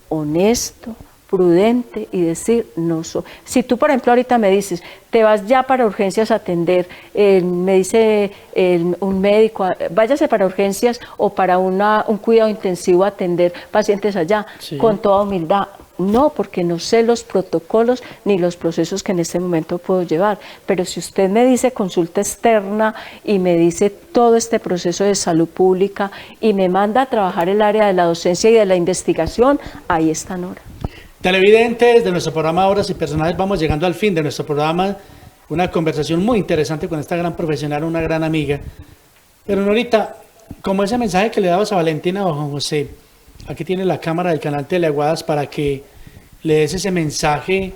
honesto, prudente y decir no soy. Si tú, por ejemplo, ahorita me dices, te vas ya para urgencias a atender, me dice un médico, váyase para urgencias o para un cuidado intensivo a atender pacientes allá, Sí. con toda humildad. No, porque no sé los protocolos ni los procesos que en este momento puedo llevar. Pero si usted me dice consulta externa y me dice todo este proceso de salud pública y me manda a trabajar el área de la docencia y de la investigación, ahí está Nora. Televidentes de nuestro programa Horas y Personajes, vamos llegando al fin de nuestro programa. Una conversación muy interesante con esta gran profesional, una gran amiga. Pero Norita, como ese mensaje que le dabas a Valentina o a Juan José, aquí tiene la cámara del canal Teleaguadas para que le des ese mensaje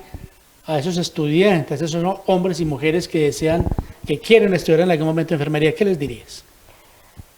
a esos estudiantes, a esos hombres y mujeres que desean, que quieren estudiar en algún momento enfermería. ¿Qué les dirías?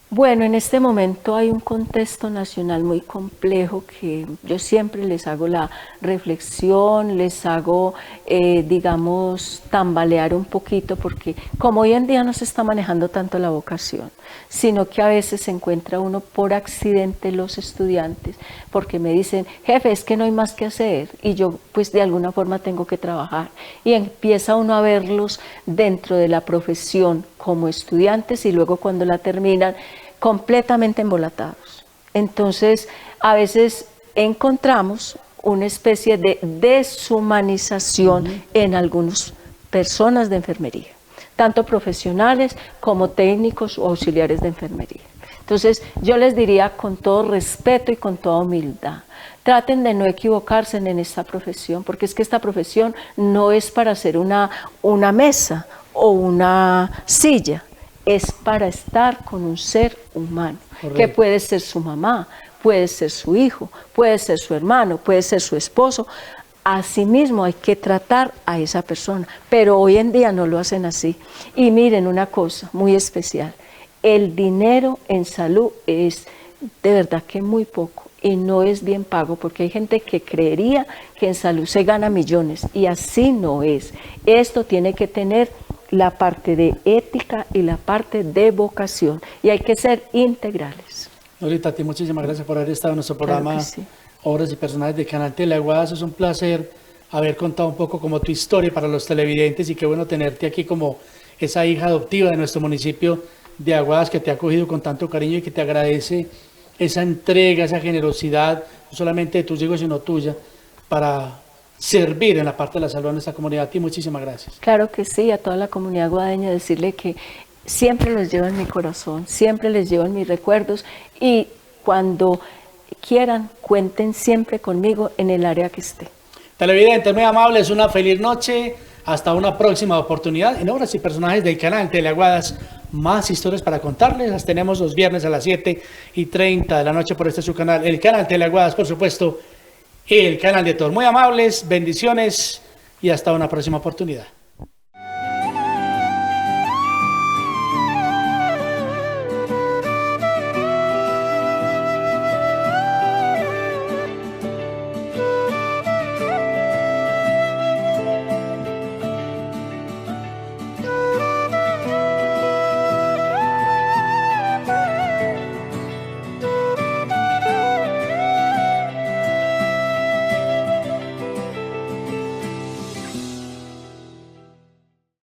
Bueno, en este momento hay un contexto nacional muy complejo que yo siempre les hago la reflexión, les hago, digamos, tambalear un poquito, porque como hoy en día no se está manejando tanto la vocación, sino que a veces se encuentra uno por accidente los estudiantes, porque me dicen, jefe, es que no hay más que hacer, y yo pues de alguna forma tengo que trabajar, y empieza uno a verlos dentro de la profesión como estudiantes y luego cuando la terminan completamente embolatados. Entonces, a veces encontramos una especie de deshumanización en algunas personas de enfermería, tanto profesionales como técnicos o auxiliares de enfermería. Entonces, yo les diría con todo respeto y con toda humildad, traten de no equivocarse en esta profesión, porque es que esta profesión no es para hacer una mesa o una silla, es para estar con un ser humano, correcto, que puede ser su mamá, puede ser su hijo, puede ser su hermano, puede ser su esposo. Asimismo hay que tratar a esa persona, pero hoy en día no lo hacen así. Y miren una cosa muy especial, el dinero en salud es de verdad que muy poco y no es bien pago, porque hay gente que creería que en salud se gana millones y así no es. Esto tiene que tener la parte de ética y la parte de vocación y hay que ser integrales. Norita, a ti muchísimas gracias por haber estado en nuestro programa, claro sí, Obras y Personajes de Canal Teleaguadas. Es un placer haber contado un poco como tu historia para los televidentes y qué bueno tenerte aquí como esa hija adoptiva de nuestro municipio de Aguadas que te ha acogido con tanto cariño y que te agradece esa entrega, esa generosidad, no solamente de tus hijos sino tuya, para servir en la parte de la salud en esta comunidad. A ti muchísimas gracias. Claro que sí, a toda la comunidad guadeña decirle que siempre los llevo en mi corazón, siempre les llevo en mis recuerdos y cuando quieran cuenten siempre conmigo en el área que esté. Televidentes muy amables, una feliz noche, hasta una próxima oportunidad en Obras y Personajes del canal Teleaguadas. Más historias para contarles, las tenemos los viernes a las 7:30 de la noche por este su canal, el canal Teleaguadas, por supuesto, el canal de todos. Muy amables, bendiciones y hasta una próxima oportunidad.